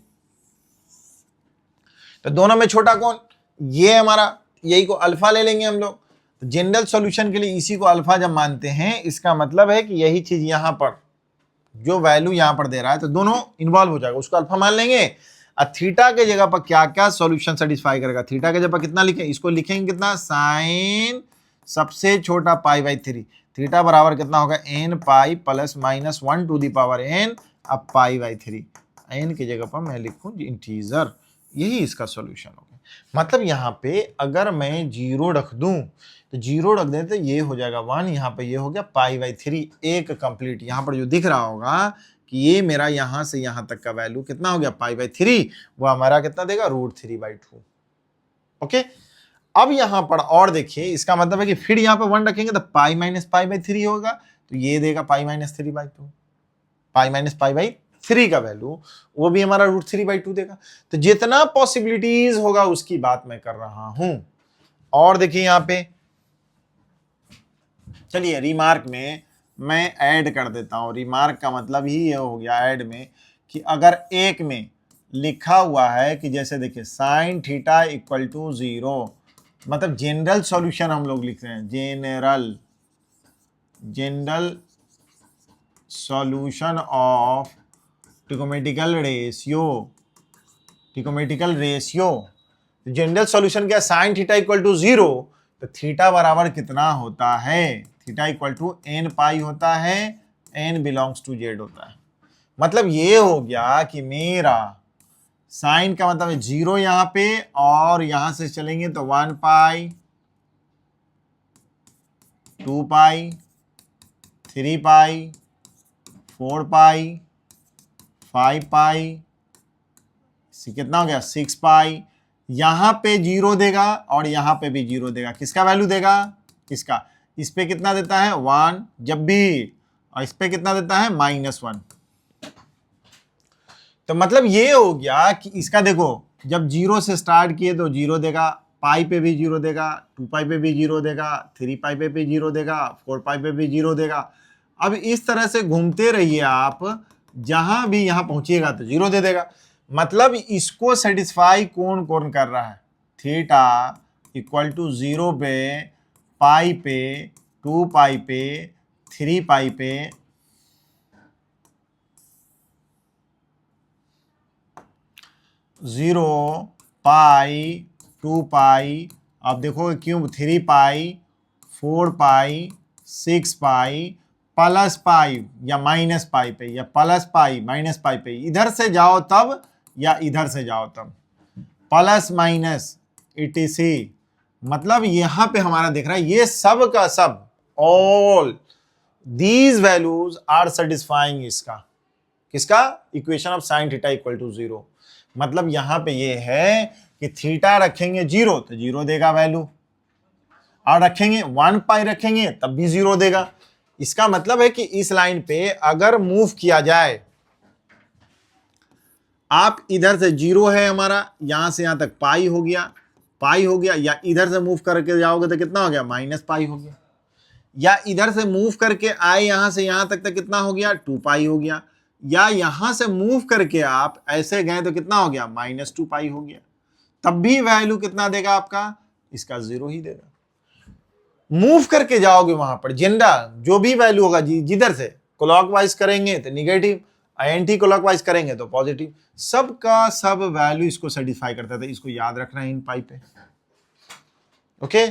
तो दोनों में छोटा कौन, ये हमारा, यही को अल्फा ले लेंगे हम लोग। तो जनरल सॉल्यूशन के लिए इसी को अल्फा जब मानते हैं, इसका मतलब है कि यही चीज यहां पर जो वैल्यू यहां पर दे रहा है तो दोनों इन्वॉल्व हो जाएगा, उसको अल्फा मान लेंगे। अब थीटा के जगह पर क्या क्या सॉल्यूशन सेटिस्फाई करेगा, थीटा के जगह पर कितना लिखें, इसको लिखेंगे कितना साइन सबसे छोटा π/3, थीटा बराबर कितना होगा n pi plus minus 1 to the power n, अब π/3 n की जगह पर मैं लिखूं इंटीजर, यही इसका सॉल्यूशन होगा। मतलब यहाँ पे अगर मैं 0 रख दूं तो 0 रख दें तो ये हो जाएगा 1, यहाँ पे ये हो गया π/3, एक कंप्लीट। यहाँ पर जो दिख रहा होगा कि ये मेरा यहाँ से यहाँ तक का वैल्यू कितना हो गया π/3, वो हमारा कितना देगा √3/2। ओके, अब यहाँ पर और देखिए, इसका मतलब है कि फिर यहाँ पे 1 रखेंगे तो π-π/3 होगा, तो ये देगा π-3/2, π-π/3 का वैल्यू वो भी हमारा √3/2 देगा। तो जितना पॉसिबिलिटीज होगा उसकी बात मैं कर रहा हूं। और देखिए यहाँ पे, चलिए रिमार्क में मैं ऐड कर देता हूं। रिमार्क का मतलब ही ये हो गया ऐड में कि अगर एक में लिखा हुआ है कि जैसे देखिए sin थीटा इक्वल टू 0, मतलब जनरल सॉल्यूशन हम लोग लिख रहे हैं, general solution of trigonometrical ratio. General solution क्या, sin थीटा इक्वल टू 0, तो थीटा बराबर कितना होता है, theta equal to n pi होता है, n बिलोंग्स टू z होता है। मतलब ये हो गया कि मेरा साइन का मतलब है 0 यहाँ पे, और यहां से चलेंगे तो 1 पाई, 2 पाई, 3 पाई, 4 पाई, 5 पाई, कितना हो गया 6 पाई। यहां पे 0 देगा और यहां पे भी 0 देगा। किसका वैल्यू देगा, किसका, इस पे कितना देता है 1 जब भी, और इस पे कितना देता है -1। तो मतलब ये हो गया कि इसका देखो, जब 0 से स्टार्ट किए तो 0 देगा, पाई पे भी 0 देगा, 2 पाई पे भी 0 देगा, 3 पाई पे भी 0 देगा, 4 पाई पे भी 0 देगा। अब इस तरह से घूमते रहिए आप, जहां भी यहां पहुंचिएगा तो 0 दे देगा। मतलब इसको सेटिस्फाई कौन कौन कर रहा है, थीटा इक्वल टू 0 पे, पाई पे, 2 पाई पे, 3 पाई पे, 0 पाई, 2 पाई, अब देखो क्यों 3 पाई, 4 पाई, 6 पाई, प्लस पाई या माइनस पाई पे, या प्लस पाई माइनस पाई पे, इधर से जाओ तब या इधर से जाओ तब, प्लस माइनस etc। मतलब यहां पे हमारा दिख रहा है ये सब का सब, all these values are satisfying इसका, किसका, equation of sin theta equal to 0। मतलब यहां पे ये है कि थीटा रखेंगे 0 तो 0 देगा वैल्यू, और रखेंगे 1 पाई रखेंगे तब भी 0 देगा। इसका मतलब है कि इस लाइन पे अगर मूव किया जाए, आप इधर से 0 है हमारा, यहां से यहां तक पाई हो गया, या इधर से मूव करके जाओगे तो कितना हो गया -पाई हो गया, या इधर से मूव करके आए यहां से यहां तक तो कितना हो गया 2 पाई हो गया, या यहां से मूव करके आप ऐसे गए तो कितना हो गया -2 पाई हो गया। तब भी वैल्यू कितना देगा आपका, इसका 0 ही देगा। मूव करके जाओगे वहां पर जनरल जो भी वैल्यू होगा, जिधर से क्लॉकवाइज करेंगे तो निगेटिव, एंटी क्लॉकवाइज करेंगे तो पॉजिटिव, सबका सब वैल्यू इसको सेटिस्फाई करता था। इसको याद रखना है इन पाई पे। ओके,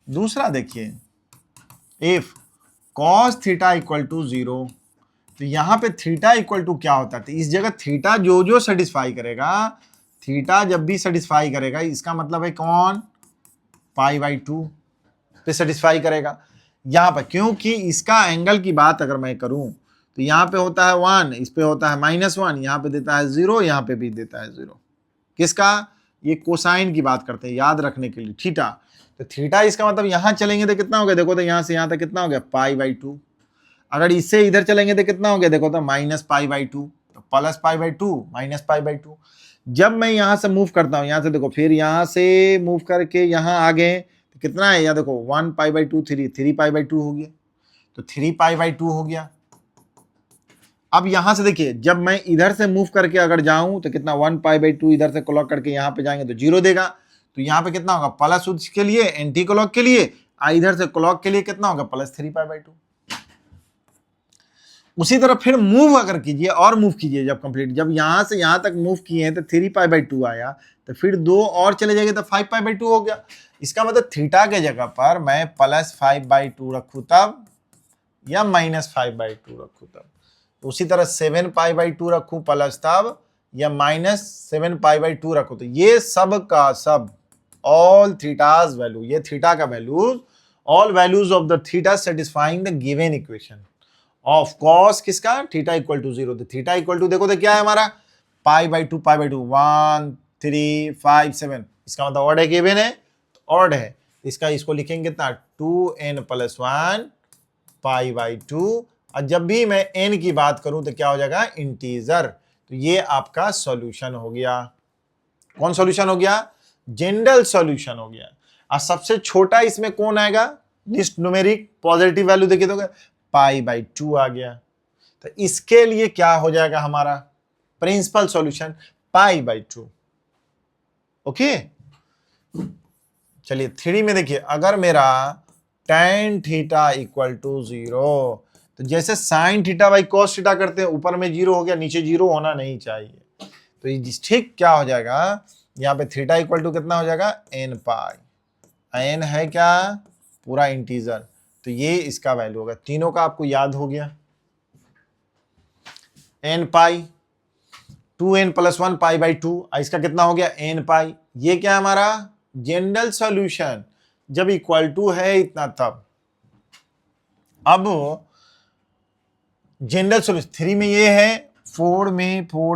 दूसरा देखिए, if cos theta equal to 0, तो यहां पे थीटा इक्वल टू क्या होता है, तो इस जगह थीटा जो सेटिस्फाई करेगा, थीटा जब भी सेटिस्फाई करेगा, इसका मतलब है कौन, π/2 पे सेटिस्फाई करेगा यहां पर। क्योंकि इसका एंगल की बात अगर मैं करूं तो यहां पे होता है 1, इस पे होता है -1, यहां पे देता है 0, यहां पे भी देता है 0। किसका, ये कोसाइन की बात करते हैं याद रखने के लिए, थीटा। तो थीटा इसका मतलब यहां चलेंगे तो कितना हो गया, देखो तो यहां से यहां तक कितना हो गया π/2। अगर इससे इधर चलेंगे तो कितना हो गया, देखो तो -π/2, तो +π/2 -π/2। जब मैं यहां से मूव करता हूं, यहां से देखो, फिर यहां से मूव करके यहां आ गए तो कितना है, यहाँ देखो 1 π/2, 3 π/2 हो गया, तो 3 π/2 हो गया। अब यहां से देखिए, जब मैं इधर से मूव करके अगर जाऊं तो कितना 1 π/2, इधर से क्लॉक करके यहां पे जाएंगे तो 0 देगा। तो यहां पे कितना होगा, प्लस उसके लिए एंटी क्लॉक के लिए, इधर से क्लॉक के लिए कितना होगा +3 π/2। उसी तरह फिर मूव अगर कीजिए और मूव कीजिए, जब कंप्लीट, जब यहां से यहां तक मूव किए हैं तो 3 π/2 आया, तो फिर 2 और चले जाएंगे तो 5 π/2 हो गया। इसका मतलब थीटा के जगह पर मैं +5/2 रखूं तब, या -5/2 रखूं तब। उसी तरह 7 π/2 रखूं प्लस तब, या -7π/2 रखो, तो ये सब का सब ऑल थीटाज वैल्यू, ये थीटा का values, all values of the theta satisfying the given equation of cos किसका, थीटा इक्वल टू 0। तो थीटा इक्वल टू देखो तो क्या है हमारा, π/2 1 3 5 7, इसका मतलब ऑड है गिवन है, तो ऑड है, इसका इसको लिखेंगे कितना 2n+1 π/2, और जब भी मैं n की बात करूं तो क्या हो जाएगा, इंटीजर। तो ये आपका सॉल्यूशन हो गया। कौन सॉल्यूशन हो गया, जनरल सॉल्यूशन हो गया। और सबसे छोटा इसमें कौन आएगा, लिस्ट न्यूमेरिक पॉजिटिव वैल्यू देखिए तो π/2 आ गया। तो इसके लिए क्या हो जाएगा हमारा प्रिंसिपल सॉल्यूशन π/2। ओके, चलिए 3 में देखिए, अगर मेरा tan थीटा इक्वल टू 0, तो जैसे sin theta by cos theta करते हैं, ऊपर में 0 हो गया, नीचे 0 होना नहीं चाहिए। तो ये ठीक क्या हो जाएगा, यहाँ पे थीटा इक्वल टू कितना हो जाएगा, n π, n है क्या, पूरा इंटीजर, तो ये इसका वैल्यू होगा। तीनों का आपको याद हो गया, n π 2n+1 π/2, इसका कितना हो गया n π। ये क्या हमारा जनरल सॉल्यूशन, जब इक्वल टू है इतना तब। अब जनरल सॉल्यूशन 3 में ये है, 4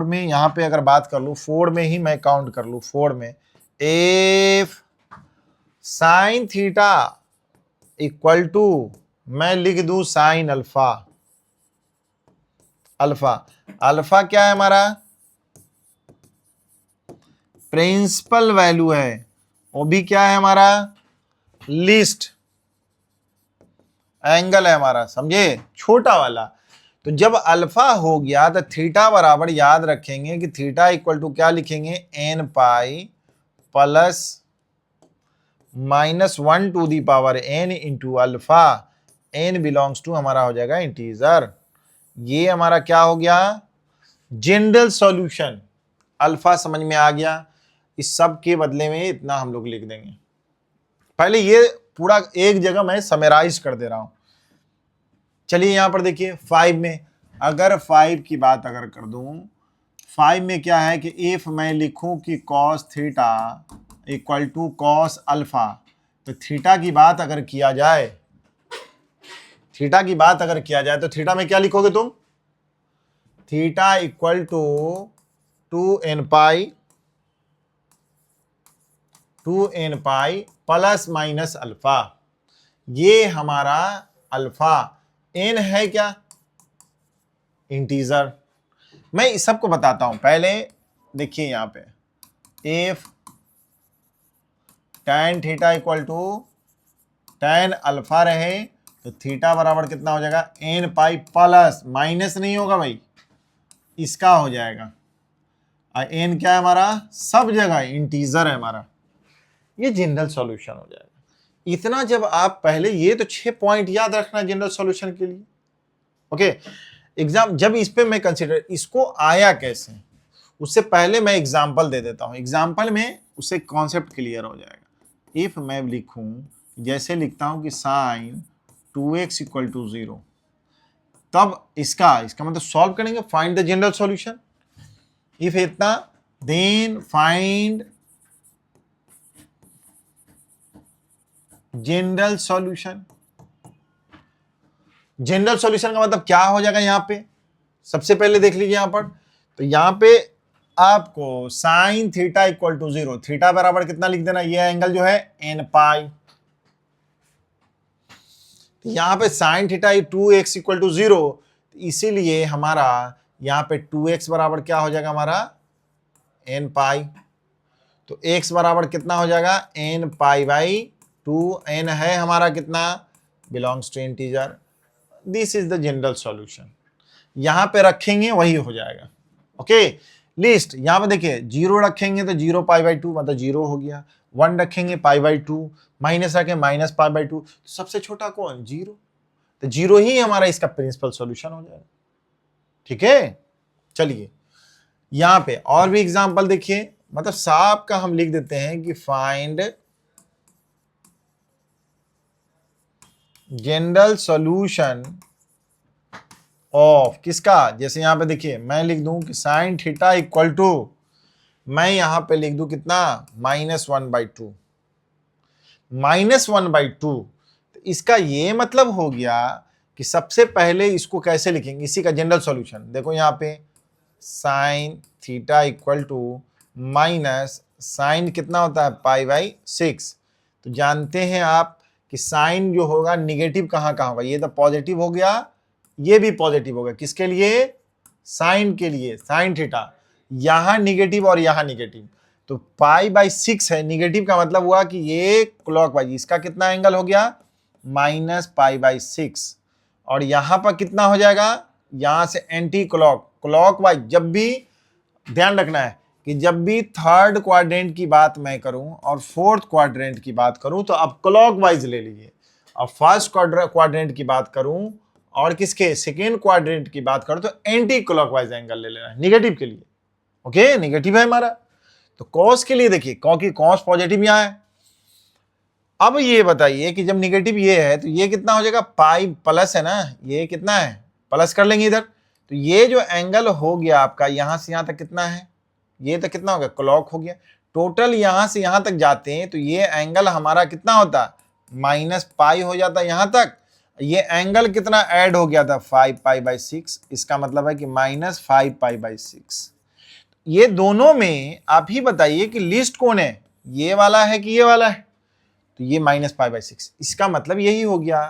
में यहां पे अगर बात कर लूं, 4 में ही मैं काउंट कर लूं, 4 में if sine theta equal to, मैं लिख दूं साइन अल्फा, अल्फा क्या है हमारा, प्रिंसिपल वैल्यू है, वो भी क्या है हमारा, लीस्ट एंगल है हमारा, समझे, छोटा वाला। तो जब अल्फा हो गया तो थीटा बराबर याद रखेंगे कि थीटा इक्वल टू क्या लिखेंगे, n π plus -1 into alpha, n belongs to हमारा हो जाएगा इंटीजर। ये हमारा क्या हो गया, जनरल सॉल्यूशन। अल्फा समझ में आ गया, इस सब के बदले में इतना हम लोग लिख देंगे। पहले ये पूरा एक जगह मैं समराइज कर दे रहा हूं। चलिए यहां पर देखिए 5 में, अगर 5 की बात अगर कर दूं, 5 में क्या है कि इफ मैं लिखूं कि cos theta equal to cos alpha, तो थीटा की बात अगर किया जाए, तो थीटा में क्या लिखोगे तुम, theta equal to 2n π plus minus alpha. ये हमारा अल्फा, n है क्या, इंटीजर। मैं इस सबको बताता हूं, पहले देखिए यहां पे if tan theta equal to tan alpha रहे, तो थीटा बराबर कितना हो जाएगा, n π प्लस, माइनस नहीं होगा भाई, इसका हो जाएगा, और n क्या है हमारा, सब जगह इंटीजर है हमारा, ये जनरल सॉल्यूशन हो जाएगा। इतना जब आप पहले, ये तो 6 पॉइंट याद रखना जनरल सॉल्यूशन के लिए। ओके, एग्जाम जब इस पे मैं कंसीडर, इसको आया कैसे, उससे पहले मैं एग्जांपल दे देता हूं, एग्जांपल में उससे कॉन्सेप्ट क्लियर हो जाएगा। इफ मैं लिखूं, जैसे लिखता हूं कि साइन 2x इक्वल टू 0, तब इसका मतलब सॉल्व करेंगे, find the general solution. If इतना, then find general solution. General solution का मतलब क्या हो जाएगा, यहां पे सबसे पहले देख लीजिए यहां पर, तो यहां पे आपको sine theta equal to 0, theta बराबर कितना लिख देना, ये एंगल जो है n π, तो यहां पे sine theta 2x equal to 0, इसीलिए हमारा यहां पे 2x बराबर क्या हो जाएगा हमारा, n π। तो x बराबर कितना हो जाएगा, n π/2, n है हमारा कितना, belongs to integer. This is the general solution, यहां पे रखेंगे वही हो जाएगा। ओके, लिस्ट यहां पे देखिए 0 रखेंगे तो 0 π/2 मतलब 0 हो गया, 1 रखेंगे π/2, माइनस रखें माइनस π/2, तो सबसे छोटा कौन, 0, तो 0 ही हमारा इसका प्रिंसिपल सॉल्यूशन हो जाएगा। ठीक है, चलिए यहां पे और भी एग्जांपल देखिए, मतलब साफ का हम लिख देते हैं कि फाइंड जनरल सॉल्यूशन ऑफ किसका, जैसे यहाँ पे देखिए मैं लिख दूं कि साइन थीटा इक्वल टू, मैं यहां पे लिख दूं कितना, -1/2, -1/2। तो इसका ये मतलब हो गया कि सबसे पहले इसको कैसे लिखेंगे, इसी का जनरल सॉल्यूशन देखो यहाँ पे, sine theta equal to minus sine कितना होता है π/6। तो जानते हैं आप कि साइन जो होगा निगेटिव कहाँ कहाँ होगा, ये तो पॉजिटिव हो गया, ये भी पॉजिटिव होगा, किसके लिए, साइन के लिए, साइन थीटा, यहां निगेटिव और यहां निगेटिव, तो π/6 है, निगेटिव का मतलब हुआ कि ये क्लॉकवाइज, इसका कितना एंगल हो गया, -π/6, और यहां पर कितना हो जाएगा, यहां से एंटी क्लॉकवाइज। जब भी ध्यान रखना है कि जब भी थर्ड क्वाड्रेंट की बात मैं करूं और फोर्थ क्वाड्रेंट की बात करूं तो आप क्लॉकवाइज ले लीजिए, और फर्स्ट क्वाड्रेंट की बात करूं और किसके, सेकेंड क्वाड्रेंट की बात करूं तो एंटी क्लॉकवाइज एंगल ले लेना है निगेटिव के लिए। ओके, निगेटिव है हमारा, तो कॉस के लिए देखिए, क्योंकि कॉस पॉजिटिव यहां है। अब ये बताइए कि जब निगेटिव ये है तो ये कितना हो जाएगा, पाई प्लस है ना, ये कितना है, प्लस कर लेंगे इधर, तो ये जो एंगल हो गया आपका यहां से यहां तक कितना है, ये तक कितना हो गया, क्लॉक हो गया, टोटल यहां से यहां तक जाते हैं तो ये एंगल हमारा कितना होता, -π हो जाता यहां तक, ये एंगल कितना ऐड हो गया था, 5π/6, इसका मतलब है कि -5π/6। ये दोनों में आप ही बताइए कि लीस्ट कौन है, ये वाला है कि ये वाला है, तो ये -π/6, इसका मतलब यही हो गया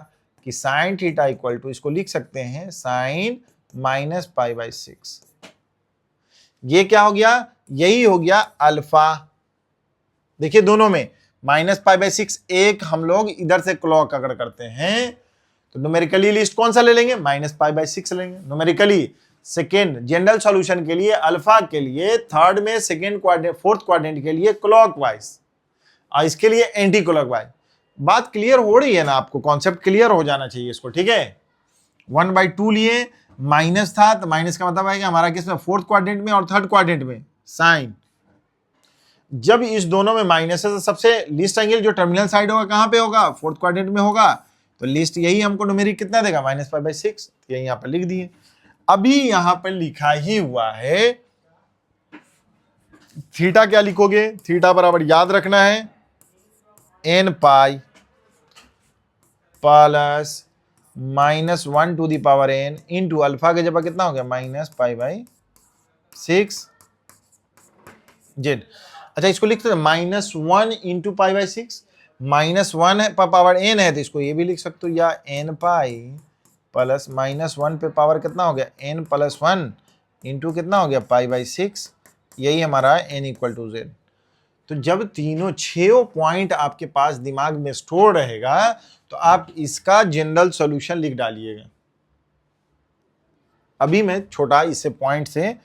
कि साइन थीटा इक्वल टू, इसको लिख सकते हैं साइन -π/6, ये क्या हो गया, यही हो गया अल्फा। देखिए दोनों में -π/6, एक हम लोग इधर से क्लॉक अगर करते हैं तो न्यूमेरिकली लिस्ट कौन सा ले लेंगे, -π/6 लेंगे न्यूमेरिकली। सेकेंड जनरल सॉल्यूशन के लिए अल्फा के लिए, थर्ड में सेकेंड क्वाड्रेंट, फोर्थ क्वाड्रेंट के लिए क्लॉकवाइज, और इसके लिए एंटी क्लॉकवाइज। बात क्लियर हो रही है ना आपको, कॉन्सेप्ट क्लियर हो जाना चाहिए इसको, ठीक है। 1/2 लिए, माइनस था तो माइनस का मतलब है कि हमारा किसमें, फोर्थ क्वाड्रेंट में और थर्ड क्वाड्रेंट में साइन। जब इस दोनों में माइनस है तो सबसे लीस्ट एंगल जो टर्मिनल साइड होगा कहां पे होगा, फोर्थ क्वाड्रेंट में होगा, तो लिस्ट यही हमको न्यूमेरिक कितना देगा, -π/6, यही यहां पर लिख दिए। अभी यहां पर लिखा ही हुआ है, थीटा क्या लिखोगे, थीटा बराबर याद रखना है n π plus -1n into alpha के जगह कितना हो गया, -π/6 जेड। अच्छा इसको लिखते हैं -1 इंटू π/6, -1 है पावर n है तो इसको ये भी लिख सकते हो, या n π प्लस -1 पे पावर कितना हो गया, n+1 इंटू कितना हो गया, π/6, यही हमारा n = z। तो जब तीनों 6 पॉइंट आपके पास दिमाग में स्टोर रहेगा तो आप इसका जनरल सॉल्यूशन लिख डालिएगा। अभी मैं छोटा इससे पॉइंट से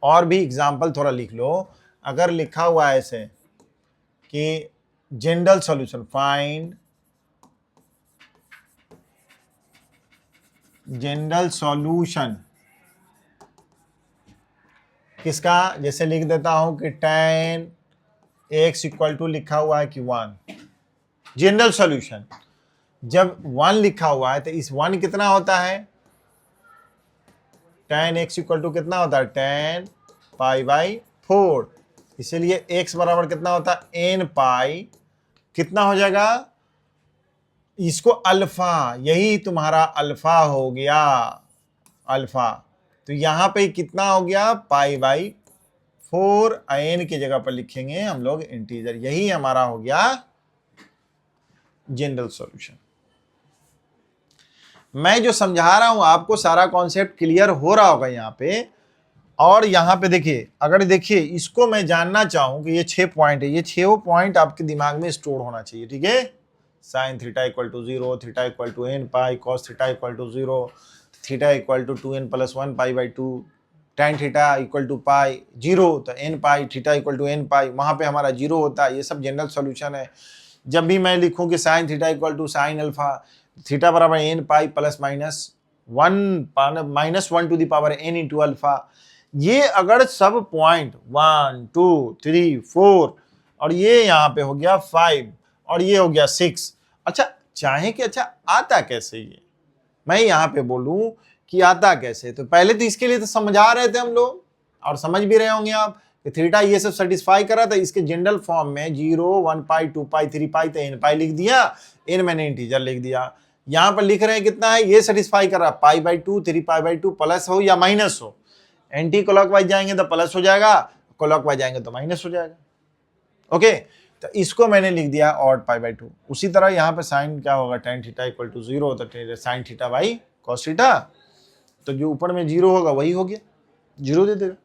और भी एग्जांपल थोड़ा लिख लो। अगर लिखा हुआ है ऐसे कि general solution, find general solution किसका, जैसे लिख देता हूं कि tan x = लिखा हुआ है कि 1, जनरल सॉल्यूशन। जब 1 लिखा हुआ है तो इस 1 कितना होता है, tan x = कितना होता है, tan π/4, इसलिए x बराबर कितना होता है, n π, कितना हो जाएगा, इसको अल्फा, यही तुम्हारा अल्फा हो गया, अल्फा। तो यहां पे कितना हो गया, π/4, n की जगह पर लिखेंगे हम लोग इंटीजर, यही हमारा हो गया जनरल सॉल्यूशन। मैं जो समझा रहा हूं आपको सारा कॉन्सेप्ट क्लियर हो रहा होगा यहाँ पे। और यहाँ पे देखिए, अगर देखिए इसको मैं जानना चाहूं कि ये 6 पॉइंट है, ये 6 पॉइंट आपके दिमाग में स्टोर होना चाहिए, ठीक है। Sine theta = 0, theta = n π, cos theta = 0, theta = 2n + 1 π/2, tan theta = π 0, तो n π, थीटा = n π, वहां पे हमारा 0 होता है। ये सब जनरल सॉल्यूशन है। जब भी मैं लिखूं कि sine theta = sine alpha, theta बराबर n π प्लस -1 इंटू अल्फा, ये अगर सब पॉइंट 1 2 3 4 और ये यहाँ पे हो गया 5 और ये हो गया 6, अच्छा चाहे कि अच्छा आता कैसे ये, मैं यहाँ पे बोलूं कि आता कैसे। तो पहले तो इसके लिए तो समझा रहे थे हम लोग और समझ भी रहे होंगे आप कि थीटा ये सब सेटिस्फाई कर रहा था। इसके जनरल फॉर्म में 0, 1 पाई, 2 पाई, 3 पाई तो n पाई लिख दिया, n मैंने इंटीजर लिख दिया। यहां पर लिख रहे हैं कितना है, ये सेटिस्फाई कर रहा है π/2, 3π/2 प्लस हो या माइनस हो। एंटी क्लॉकवाइज जाएंगे तो प्लस हो जाएगा, क्लॉकवाइज जाएंगे तो माइनस हो जाएगा। ओके, तो इसको मैंने लिख दिया ऑड π/2। उसी तरह यहाँ पे साइन क्या होगा, tan थीटा इक्वल टू 0 तो sine theta by cos theta, तो जो ऊपर में 0 होगा वही हो गया, 0 दे देगा।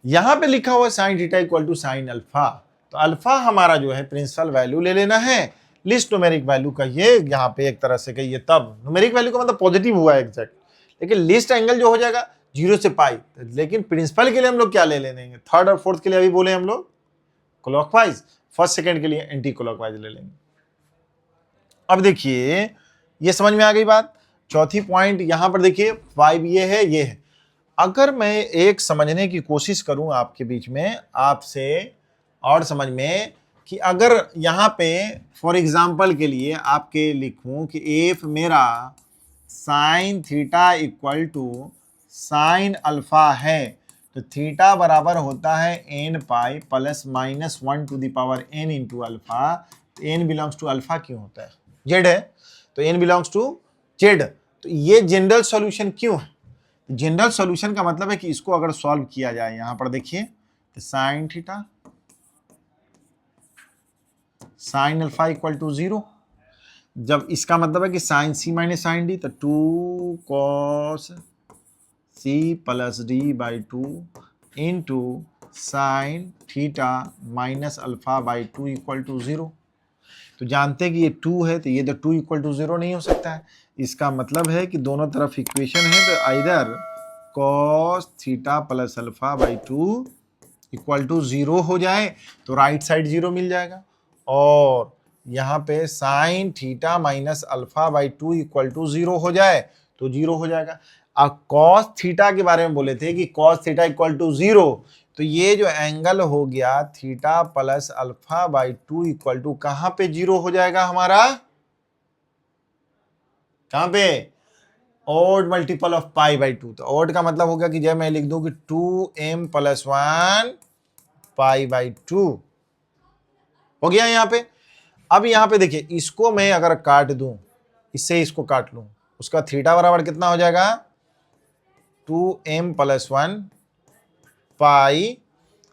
यहाँ पे लिखा हुआ sine theta equal to sine alpha, तो अल्फा हमारा जो है प्रिंसिपल वैल्यू ले लेना है। लिस्ट न्यूमेरिक वैल्यू का ये यहाँ पे एक तरह से कहिए, तब न्यूमेरिक वैल्यू का मतलब पॉजिटिव हुआ है एग्जैक्ट, लेकिन लिस्ट एंगल जो हो जाएगा 0 से पाई। लेकिन प्रिंसिपल के लिए हम लोग क्या ले लेंगे, थर्ड और फोर्थ के लिए अभी बोले हम लोग क्लॉकवाइज, फर्स्ट सेकंड के लिए एंटी क्लॉकवाइज ले लेंगे। अब देखिए ये समझ में आ गई बात। चौथी पॉइंट यहां पर देखिए 5 ये है। अगर मैं एक समझने की कोशिश करूं आपके बीच में आपसे और समझ में, कि अगर यहां पे फॉर एग्जांपल के लिए आपके लिखूं कि एफ मेरा sine theta equal to sine alpha है, तो थीटा बराबर होता है n pi plus minus 1 to the power n into alpha. n belongs to alpha क्यों होता है, जेड है तो n बिलोंग्स टू जेड। तो ये जनरल सॉल्यूशन क्यों है, जनरल सॉल्यूशन का मतलब है कि इसको अगर सॉल्व किया जाए, यहां पर देखिए तो sine theta sine alpha equal to 0, जब इसका मतलब है कि sine C minus sine D, तो 2 cos C plus D by 2 into sine theta minus alpha by 2 equal to 0। तो जानते हैं कि ये 2 है तो ये तो 2 इक्वल टू 0 नहीं हो सकता है। इसका मतलब है कि दोनों तरफ इक्वेशन है तो either cos theta plus alpha by 2 equal to 0 हो जाए तो राइट साइड 0 मिल जाएगा, और यहाँ पे sine theta minus alpha by 2 equal to 0 हो जाए तो 0 हो जाएगा। अब कॉस थीटा के बारे में बोले थे कि कॉस थीटा इक्वल टू 0, तो ये जो एंगल हो गया theta plus alpha by 2 equal to कहां पे 0 हो जाएगा हमारा, कहां पे, odd multiple of pi by 2। तो ऑड का मतलब हो गया कि जब मैं लिख दूं कि 2m प्लस 1 पाई बाई 2 हो गया यहां पे। अब यहां पे देखिए इसको मैं अगर काट दूं, इससे इसको काट लूं, उसका थीटा बराबर कितना हो जाएगा 2m प्लस 1 पाई,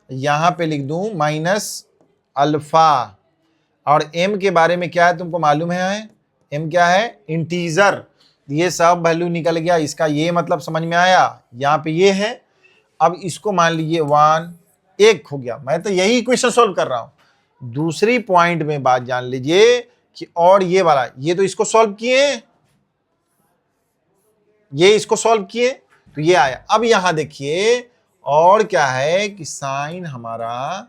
यहां पे लिख दूं माइनस अल्फा, और m के बारे में क्या है तुमको मालूम है, m क्या है इंटीजर, ये सब वैल्यू निकल गया, इसका ये मतलब समझ में आया, यहाँ पे ये है। अब इसको मान लीजिए 1 1 हो गया, मैं तो यही इक्वेशन सॉल्व कर रहा हूं। दूसरी पॉइंट में बात जान लीजिए कि और ये वाला, ये तो इसको सॉल्व किए, ये इसको सॉल्व किए तो ये आया। अब यहां देखिए और क्या है कि साइन हमारा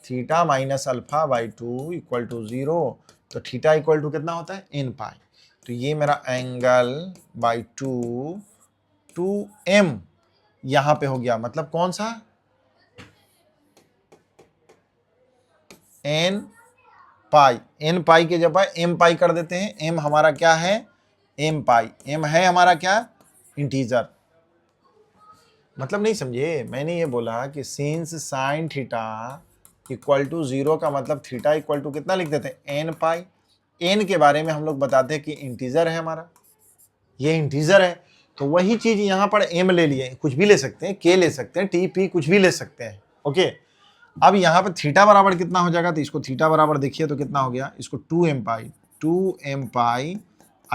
theta minus alpha by 2 equal to 0, तो थीटा इक्वल टू कितना होता है n पाई, तो ये मेरा एंगल बाई 2m यहां पे हो गया, मतलब कौन सा n पाई के जब m पाई कर देते हैं, m हमारा क्या है m पाई, m है हमारा क्या इंटीजर। मतलब नहीं समझे, मैंने ये बोला कि since sine theta equal to 0 का मतलब थीटा इक्वल टू कितना लिख देते हैं n पाई। n के बारे में हम लोग बताते हैं कि इंटीजर है हमारा, ये इंटीजर है, तो वही चीज यहाँ पर m ले लिए, कुछ भी ले सकते हैं, k ले सकते हैं, t p कुछ भी ले सकते हैं। ओके, अब यहाँ पर थीटा बराबर कितना हो जाएगा, तो इसको थीटा बराबर देखिए तो कितना हो गया, इसको 2m पाई,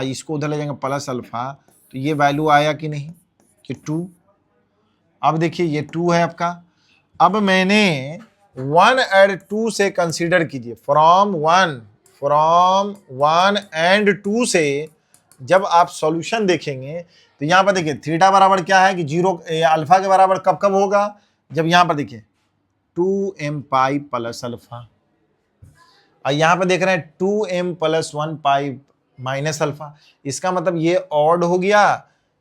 इसको उधर ले जाएंगे प्लस अल्फा, तो ये वैल्यू आया कि नहीं कि 2। अब देखिए ये 2 है आपका। अब मैंने 1 एंड 2 से कंसीडर कीजिए, फ्रॉम 1 एंड 2 से जब आप सॉल्यूशन देखेंगे तो यहां पर देखिए थीटा बराबर क्या है कि 0 अल्फा के बराबर कब कब होगा, जब यहां पर देखिए 2m पाई प्लस अल्फा, और यहां पर देख रहे हैं 2m plus 1 pi minus alpha, इसका मतलब ये ऑड हो गया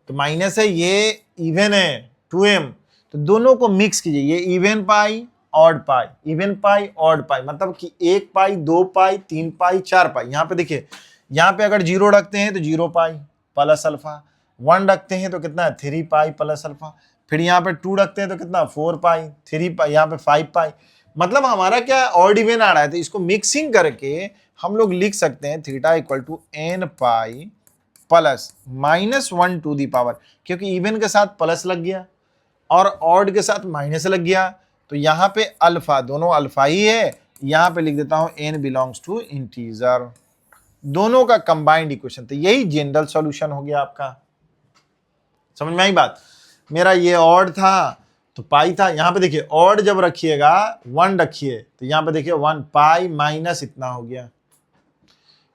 तो माइनस है, ये इवन है 2m, तो दोनों को मिक्स कीजिए, ये इवन पाई ऑड पाई, इवन पाई ऑड पाई, मतलब कि 1 पाई 2 पाई 3 पाई 4 पाई। यहाँ पे देखिए, यहाँ पे अगर 0 रखते हैं तो 0 पाई प्लस अल्फा, 1 रखते हैं तो कितना है 3 पाई प्लस अल्फा, फिर यहाँ पे 2 रखते हैं तो कितना 4 पाई, 3 पाई, यहाँ पे 5 पाई। मतलब हमारा क्या ऑड इवन आ रहा है, तो इसको मिक्सिंग करके हम लोग लिख सकते हैं theta equal to n pi plus -1 to the power, क्योंकि इवन के साथ प्लस लग गया और ऑड के साथ माइनस लग गया, तो यहाँ पे अल्फा, दोनों अल्फा ही है, यहाँ पे लिख देता हूं n बिलोंग्स टू इंटीजर, दोनों का कंबाइंड इक्वेशन। तो यही जनरल सॉल्यूशन हो गया आपका। समझ में आई बात? मेरा ये ऑड था तो पाई था, यहाँ पे देखिए ऑड जब रखिएगा 1 रखिए, तो यहाँ पे देखिए 1 पाई माइनस इतना हो गया।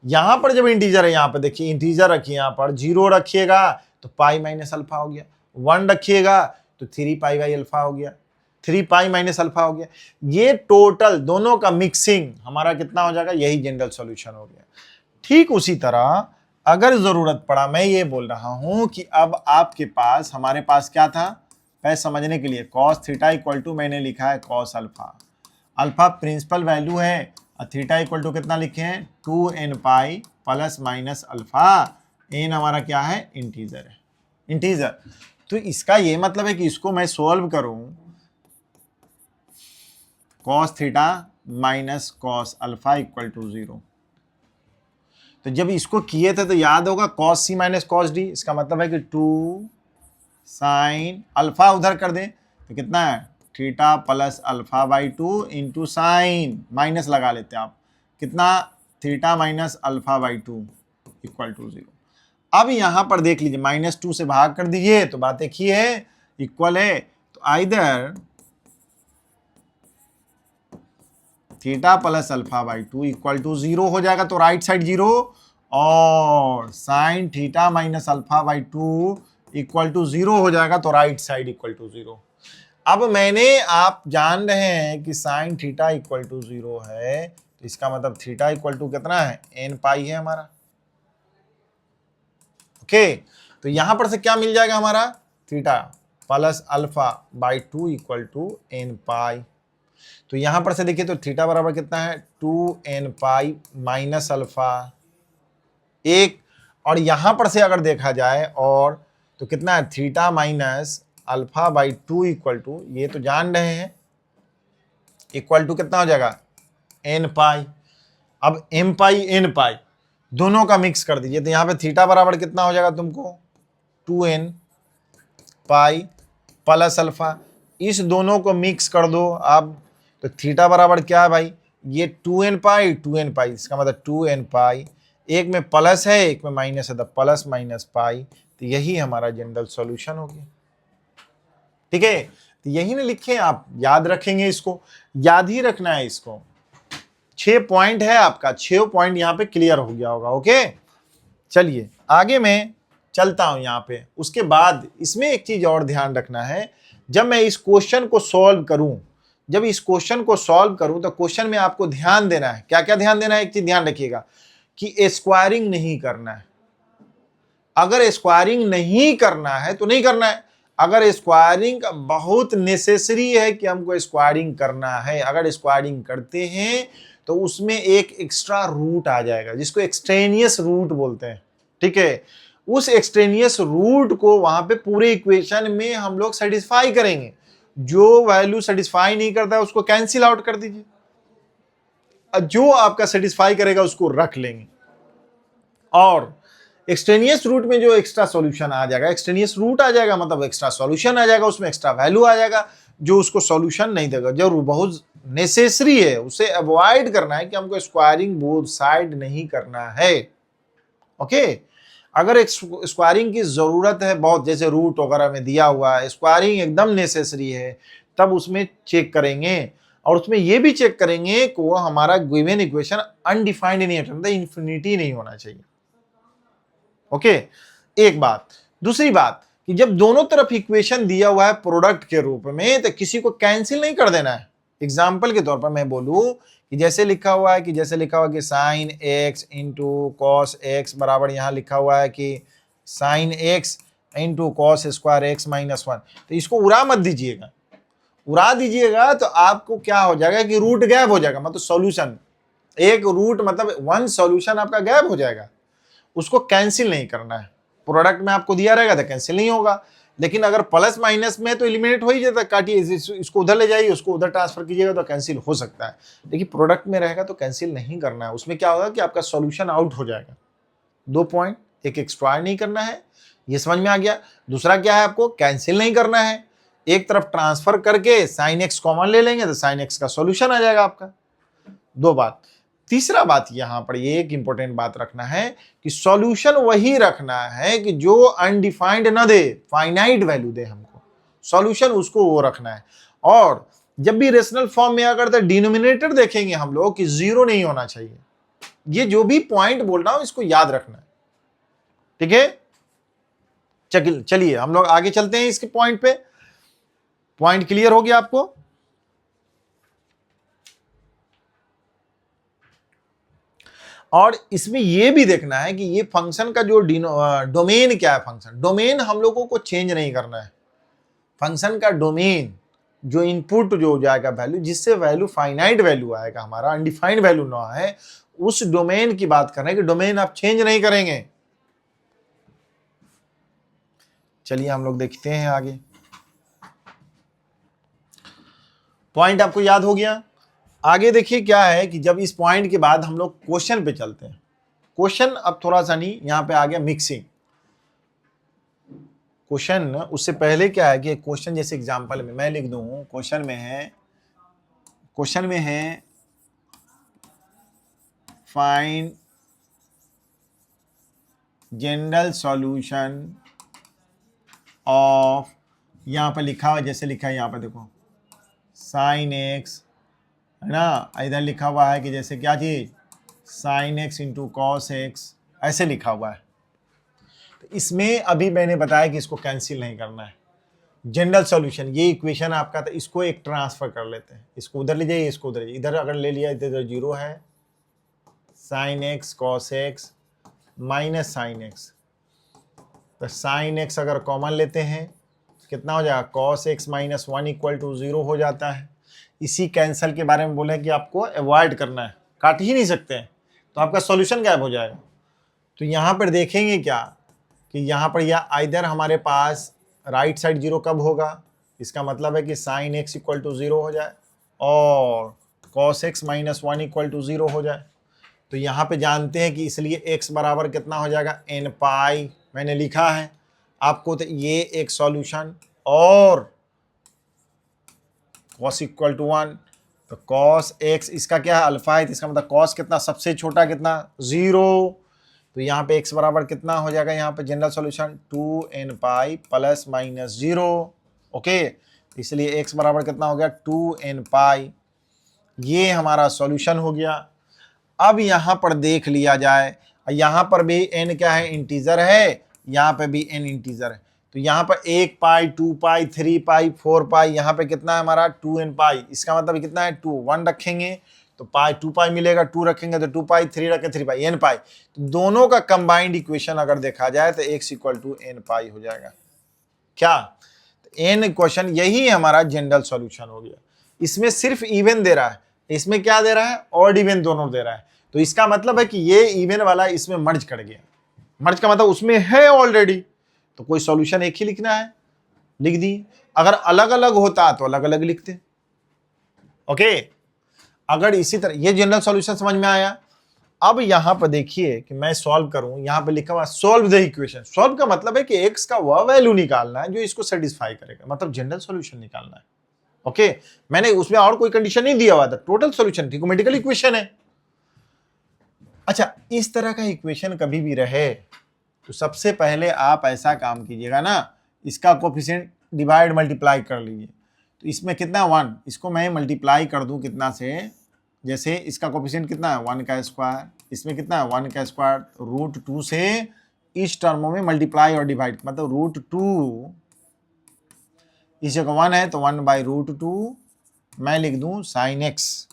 यहाँ पर जब इंटीजर है, यहाँ पे देखिए इंटीजर रखिए, यहाँ पर 0 रखिएगा तो पाई माइनस अल्फा हो गया, 1 रखिएगा तो 3 पाई बाई अल्फा हो गया, 3 पाई माइनस अल्फा हो गया। ये टोटल दोनों का मिक्सिंग हमारा कितना हो जाएगा, यही जनरल सॉल्यूशन हो गया। ठीक उसी तरह अगर जरूरत पड़ा, मैं ये बोल रहा हूं कि अब आपके पास, हमारे पास क्या था, पहले समझने के लिए कॉस थीटा इक्वल टू मैंने लिखा है cos alpha, alpha principal value है, और थीटा इक्वल टू कितना लिखे हैं 2n pi plus minus alpha, n हमारा क्या है इंटीजर है, इंटीजर। तो इसका ये मतलब है कि इसको मैं सोल्व करूं cos theta minus cos alpha equal to 0, तो जब इसको किए थे तो याद होगा cos C minus cos D, इसका मतलब है कि 2 साइन अल्फा उधर कर दें तो कितना है theta plus alpha by 2 into sine, minus लगा लेते हैं आप, कितना theta minus alpha by 2 equal to 0। अब यहां पर देख लीजिए -2 से भाग कर दीजिए तो बात एक ही है, इक्वल है, तो either theta plus alpha by 2 equal to 0 हो जाएगा, तो राइट साइड 0, और sine theta minus alpha by 2 equal to 0 हो जाएगा, तो राइट साइड इक्वल टू 0। अब मैंने, आप जान रहे हैं कि साइन थीटा इक्वल टू 0 है, तो इसका मतलब थीटा इक्वल टू कितना है n पाई है हमारा। ओके, तो यहां पर से क्या मिल जाएगा हमारा, theta plus alpha by 2 equal to n pi. तो यहां पर से देखिए तो थीटा बराबर कितना है 2n पाई माइनस अल्फा एक, और यहां पर से अगर देखा जाए और तो कितना है theta minus alpha by 2 equal to, ये तो जान रहे हैं, इक्वल टू कितना हो जाएगा n पाई। अब m पाई n पाई दोनों का मिक्स कर दीजिए, तो यहां पे थीटा बराबर कितना हो जाएगा तुमको 2n पाई प्लस अल्फा, इस दोनों को मिक्स कर दो अब, तो थीटा बराबर क्या है भाई, ये 2n पाई 2n पाई, इसका मतलब 2n पाई, एक में प्लस है एक में माइनस है, तो प्लस माइनस पाई, तो यही हमारा जनरल सॉल्यूशन हो गया। ठीक है, तो यही ना लिखे, आप याद रखेंगे, इसको याद ही रखना है, इसको 6 पॉइंट है आपका, 6 पॉइंट यहाँ पे क्लियर हो गया होगा। ओके, चलिए आगे मैं चलता हूं यहाँ पे। उसके बाद इसमें एक चीज और ध्यान रखना है, जब मैं इस क्वेश्चन को सॉल्व करूं, जब इस क्वेश्चन को सॉल्व करूं तो क्वेश्चन में आपको ध्यान देना है, क्या क्या ध्यान देना है, एक चीज ध्यान रखिएगा कि स्क्वायरिंग नहीं करना है। अगर स्क्वायरिंग नहीं करना है तो नहीं करना है, अगर स्क्वायरिंग बहुत नेसेसरी है कि हमको स्क्वायरिंग करना है, अगर स्क्वायरिंग करते हैं तो उसमें एक एक्स्ट्रा रूट आ जाएगा जिसको एक्सट्रेनियस रूट बोलते हैं। ठीक है, उस एक्सट्रेनियस रूट को वहां पे पूरे इक्वेशन में हम लोग सेटिस्फाई करेंगे, जो वैल्यू सेटिस्फाई नहीं करता है उसको कैंसिल आउट कर दीजिए, जो आपका सेटिस्फाई करेगा उसको रख लेंगे, और एक्सट्रेनियस रूट में जो एक्स्ट्रा सॉल्यूशन आ जाएगा, एक्सट्रेनियस रूट आ जाएगा मतलब एक्स्ट्रा सॉल्यूशन आ जाएगा, उसमें एक्स्ट्रा वैल्यू आ जाएगा जो उसको सॉल्यूशन नहीं देगा, जो बहुत नेसेसरी है उसे अवॉइड करना है कि हमको स्क्वायरिंग बोथ साइड नहीं करना है। ओके, अगर एक स्क्वायरिंग की जरूरत है बहुत, जैसे रूट वगैरह में दिया हुआ है, स्क्वायरिंग एकदम नेसेसरी है, तब उसमें चेक करेंगे, और उसमें यह भी चेक करेंगे कि वो हमारा गिवन इक्वेशन अनडिफाइंड नहीं होता, इंफिनिटी नहीं होना चाहिए। ओके, एक बात। दूसरी बात कि जब दोनों तरफ इक्वेशन दिया हुआ है प्रोडक्ट के रूप में, तो किसी को कैंसिल नहीं कर देना है। एग्जाम्पल के तौर पर मैं बोलूं कि जैसे लिखा हुआ है कि sine x into cos x बराबर, यहां लिखा हुआ है कि sine x into cos square x minus 1, तो इसको उड़ा मत दीजिएगा, उड़ा दीजिएगा तो आपको क्या हो जाएगा कि रूट गैप हो जाएगा, मतलब सॉल्यूशन एक रूट मतलब वन सॉल्यूशन आपका गैप हो जाएगा, उसको कैंसिल नहीं करना है। प्रोडक्ट में आपको दिया रहेगा तो कैंसिल नहीं होगा, लेकिन अगर प्लस माइनस में तो एलिमिनेट हो ही जाता है, काटिए इसको उधर ले जाइए, उसको उधर ट्रांसफर कीजिएगा तो कैंसिल हो सकता है, लेकिन प्रोडक्ट में रहेगा तो कैंसिल नहीं करना है। उसमें क्या होगा कि आपका सॉल्यूशन आउट हो जाएगा। 2 पॉइंट, एक एक्स्ट्रा नहीं करना है, ये समझ में आ गया। दूसरा क्या है, आपको कैंसिल नहीं करना है, एक तरफ ट्रांसफर करके साइन एक्स कॉमन ले लेंगे तो साइन एक्स का सॉल्यूशन आ जाएगा आपका। 2 बात। तीसरा बात यहां पर ये एक इंपॉर्टेंट बात रखना है कि सॉल्यूशन वही रखना है कि जो अनडिफाइंड ना दे, फाइनाइट वैल्यू दे हमको, सॉल्यूशन उसको वो रखना है। और जब भी रेशनल फॉर्म में अगर डिनोमिनेटर देखेंगे हम लोग कि 0 नहीं होना चाहिए। ये जो भी पॉइंट बोल रहा हूं इसको याद रखना है, ठीक है। चलिए हम लोग आगे चलते हैं इसके पॉइंट पे। पॉइंट क्लियर हो गया आपको? और इसमें यह भी देखना है कि ये फंक्शन का जो डोमेन क्या है। फंक्शन डोमेन हम लोगों को चेंज नहीं करना है। फंक्शन का डोमेन जो इनपुट जो हो जाएगा वैल्यू, जिससे वैल्यू फाइनाइट वैल्यू आएगा, हमारा अनडिफाइंड वैल्यू ना है, उस डोमेन की बात कर रहे हैं कि डोमेन आप चेंज नहीं करेंगे। चलिए हम लोग देखते हैं आगे। पॉइंट आपको याद हो गया। आगे देखिए क्या है कि जब इस पॉइंट के बाद हम लोग क्वेश्चन पे चलते हैं। क्वेश्चन अब थोड़ा सा नहीं, यहां पे आ गया मिक्सिंग क्वेश्चन। उससे पहले क्या है कि क्वेश्चन जैसे एग्जांपल में मैं लिख दूं, क्वेश्चन में है फाइंड जनरल सॉल्यूशन ऑफ, यहां पर लिखा हुआ जैसे लिखा है, यहां पर देखो साइन एक्स है ना, इधर लिखा हुआ है कि जैसे क्या चीज, sine x into cos x, ऐसे लिखा हुआ है। तो इसमें अभी मैंने बताया कि इसको कैंसिल नहीं करना है। जनरल सॉल्यूशन ये इक्वेशन आपका, तो इसको एक ट्रांसफर कर लेते हैं, इसको उधर ले जाइए, इसको उधर ले जाइए। इधर अगर ले लिया इधर 0 है, sine X cos X minus sine X, तो साइन एक्स अगर कॉमन लेते हैं कितना हो जाएगा, cos X minus 1 equal to 0 हो जाता है। इसी कैंसल के बारे में बोले कि आपको अवॉइड करना है, काट ही नहीं सकते हैं, तो आपका सॉल्यूशन गायब हो जाएगा। तो यहाँ पर देखेंगे क्या कि यहाँ पर या इधर हमारे पास राइट साइड 0 कब होगा, इसका मतलब है कि साइन एक्स इक्वल टू 0 हो जाए और cos X minus 1 equal to 0 हो जाए। तो यहाँ पे जानते हैं कि इसलिए x बराबर कितना हो जाएगा, n पाई मैंने लिखा है आपको। तो ये एक सॉल्यूशन, और cos इक्वल टू 1, तो cos x इसका क्या है, अल्फा है, तो इसका मतलब cos कितना, सबसे छोटा कितना, 0। तो यहाँ पे x बराबर कितना हो जाएगा, यहाँ पे general solution 2n pi plus minus 0। Okay, इसलिए x बराबर कितना हो गया, 2n पाई। ये हमारा सॉल्यूशन हो गया। अब यहाँ पर देख लिया जाए, यहाँ पर भी n क्या है, इंटीजर है, यहाँ पे भी n इंटीजर है। तो यहाँ पर 1 पाई 2 पाई 3 पाई 4 पाई, यहाँ पे कितना है हमारा 2n पाई। इसका मतलब कितना है, 2 1 रखेंगे तो पाई 2 पाई मिलेगा, 2 रखेंगे तो 2 पाई, 3 रखें 3 पाई, n पाई। तो दोनों का कंबाइंड इक्वेशन अगर देखा जाए तो x इक्वल टू n पाई हो जाएगा। क्या n इक्वेशन, यही हमारा जनरल सॉल्यूशन हो गया। इसमें सिर्फ इवन दे रहा है, इसमें क्या दे रहा है, ऑड इवन दोनों दे रहा है। तो इसका मतलब है कि ये इवन वाला इसमें मर्ज कर गया। मर्ज का मतलब उसमें है ऑलरेडी, तो कोई सॉल्यूशन एक ही लिखना है, लिख दी। अगर अलग अलग होता तो अलग अलग लिखते। ओके, अगर इसी तरह, ये जनरल सॉल्यूशन समझ में आया। अब यहां पर देखिए कि मैं सॉल्व करूं, यहां पे लिखा हुआ सॉल्व द इक्वेशन। सॉल्व का मतलब है कि एक्स का वह वैल्यू निकालना है जो इसको सेटिस्फाई करेगा, मतलब जनरल सॉल्यूशन निकालना है। ओके, मैंने उसमें और कोई कंडीशन नहीं दिया हुआ था, टोटल सॉल्यूशन ट्रिगोनोमेट्रिकल इक्वेशन है। अच्छा, इस तरह का इक्वेशन कभी भी रहे तो सबसे पहले आप ऐसा काम कीजिएगा ना, इसका कोफिशिएंट डिवाइड मल्टीप्लाई कर लीजिए। तो इसमें कितना 1, इसको मैं मल्टीप्लाई कर दूं कितना से, जैसे इसका कोफिशिएंट कितना है 1 का स्क्वायर, इसमें कितना है 1 का स्क्वायर, √2 से इस टर्मों में मल्टीप्लाई और डिवाइड, मतलब √2 इस जगह 1 है तो 1/√2 मैं लिख दूं साइन एक्स,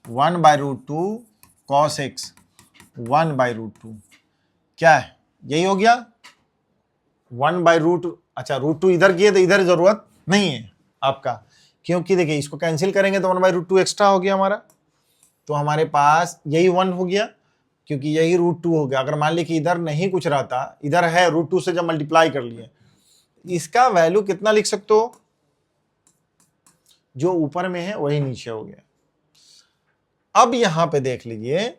1/√2 कॉस एक्स, 1/√2 क्या है, यही हो गया 1/√2। अच्छा, √2 इधर किए तो इधर जरूरत नहीं है आपका, क्योंकि देखिए इसको कैंसिल करेंगे तो 1/√2 एक्स्ट्रा हो गया हमारा, तो हमारे पास यही 1 हो गया। क्योंकि यही √2 हो गया। अगर मान ली कि इधर नहीं कुछ रहता, इधर है √2 से जब मल्टीप्लाई कर लिए, इसका वैल्यू कितना लिख सकते हो, जो ऊपर में है वही नीचे हो गया। अब यहां पे देख लीजिए,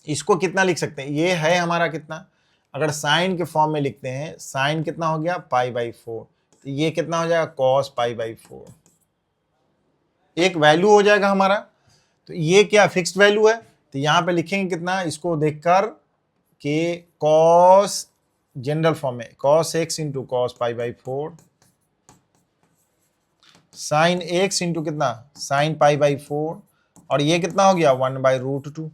इसको कितना लिख सकते हैं, ये है हमारा कितना, अगर साइन के फॉर्म में लिखते हैं, साइन कितना हो गया π/4, तो ये कितना हो जाएगा cos π/4, एक वैल्यू हो जाएगा हमारा। तो ये क्या फिक्स्ड वैल्यू है, तो यहां पे लिखेंगे कितना, इसको देखकर कि cos, जनरल फॉर्म में cos x into cos π/4, sine x into कितना साइन π/4, और ये कितना हो गया 1/√2।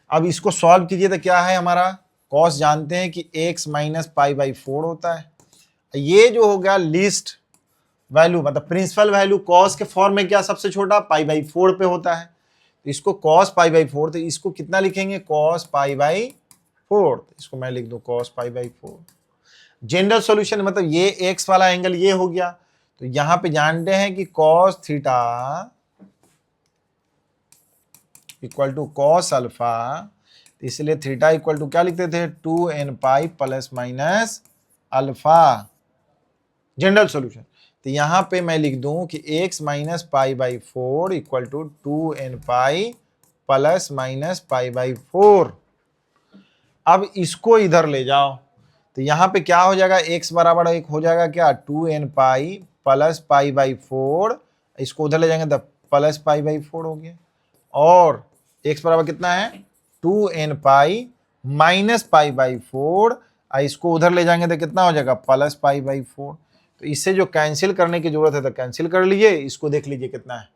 अब इसको सॉल्व कीजिए तो क्या है हमारा, cos जानते हैं कि x माइनस π/4 होता है। ये जो हो गया लीस्ट वैल्यू, मतलब प्रिंसिपल वैल्यू cos के फॉर्म में क्या सबसे छोटा π/4 पे होता है, तो इसको cos π/4, तो इसको कितना लिखेंगे cos π/4, इसको मैं लिख दूं cos π/4। जनरल सॉल्यूशन मतलब ये x वाला एंगल ये हो गया, तो यहां पे जानते हैं कि cos theta equal to cos अल्फा, इसलिए थीटा इक्वल टू क्या लिखते थे 2n plus minus alpha, general solution. तो यहां पे मैं लिख दूं कि x minus π/4 equal to 2n plus minus π/4। अब इसको इधर ले जाओ, तो यहां पे क्या हो जाएगा, x बराबर एक हो जाएगा क्या 2n प्लस π/4, इसको उधर ले जाएंगे तो प्लस π/4 हो गया, और x बराबर कितना है 2n माइनस π/4, इसको उधर ले जाएंगे तो कितना हो जाएगा प्लस π/4। तो इससे जो कैंसिल करने की जरूरत है तो कैंसिल कर लीजिए, इसको देख लीजिए कितना है,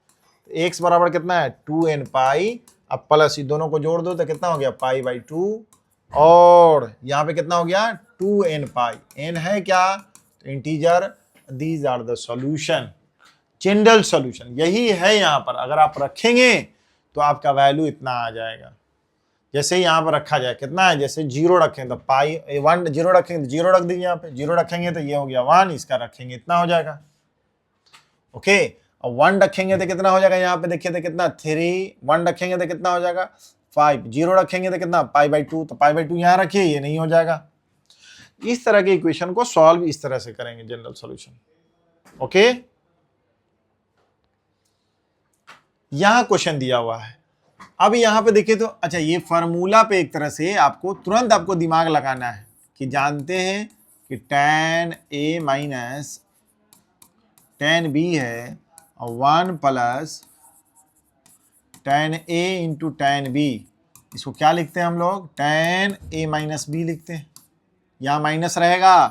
तो x बराबर कितना है 2n, अब प्लस दोनों को जोड़ दो तो कितना हो गया π/2, और यहाँ पे कितना हो गया 2n, n है क्या तो integer. These are the solution, general solution यही है। यहाँ पर अगर आप रखेंगे तो आपका वैल्यू इतना आ जाएगा। जैसे यहाँ पर रखा जाए कितना है, जैसे 0 रखें तो π1, 0 रखेंगे तो 0 रख दीजिए, यहाँ पे 0 रखेंगे तो ये हो गया 1, इसका रखेंगे इतना हो जाएगा। ओके, और 1 रखेंगे तो कितना हो जाएगा, यहाँ पे देखिए तो कितना 3, 1 रखेंगे तो कितना हो जाएगा 5, 0 रखेंगे तो कितना π/2, तो π/2 यहाँ रखिए, ये नहीं हो जाएगा। इस तरह के इक्वेशन को सॉल्व इस तरह से करेंगे, जनरल सॉल्यूशन। ओके, यहां क्वेश्चन दिया हुआ है। अब यहां पे देखिए तो अच्छा, ये फार्मूला पे एक तरह से आपको तुरंत आपको दिमाग लगाना है कि जानते हैं कि tan a minus tan b है, और 1 plus tan a into tan b, इसको क्या लिखते हैं हम लोग tan a माइनस b लिखते हैं। यहाँ माइनस रहेगा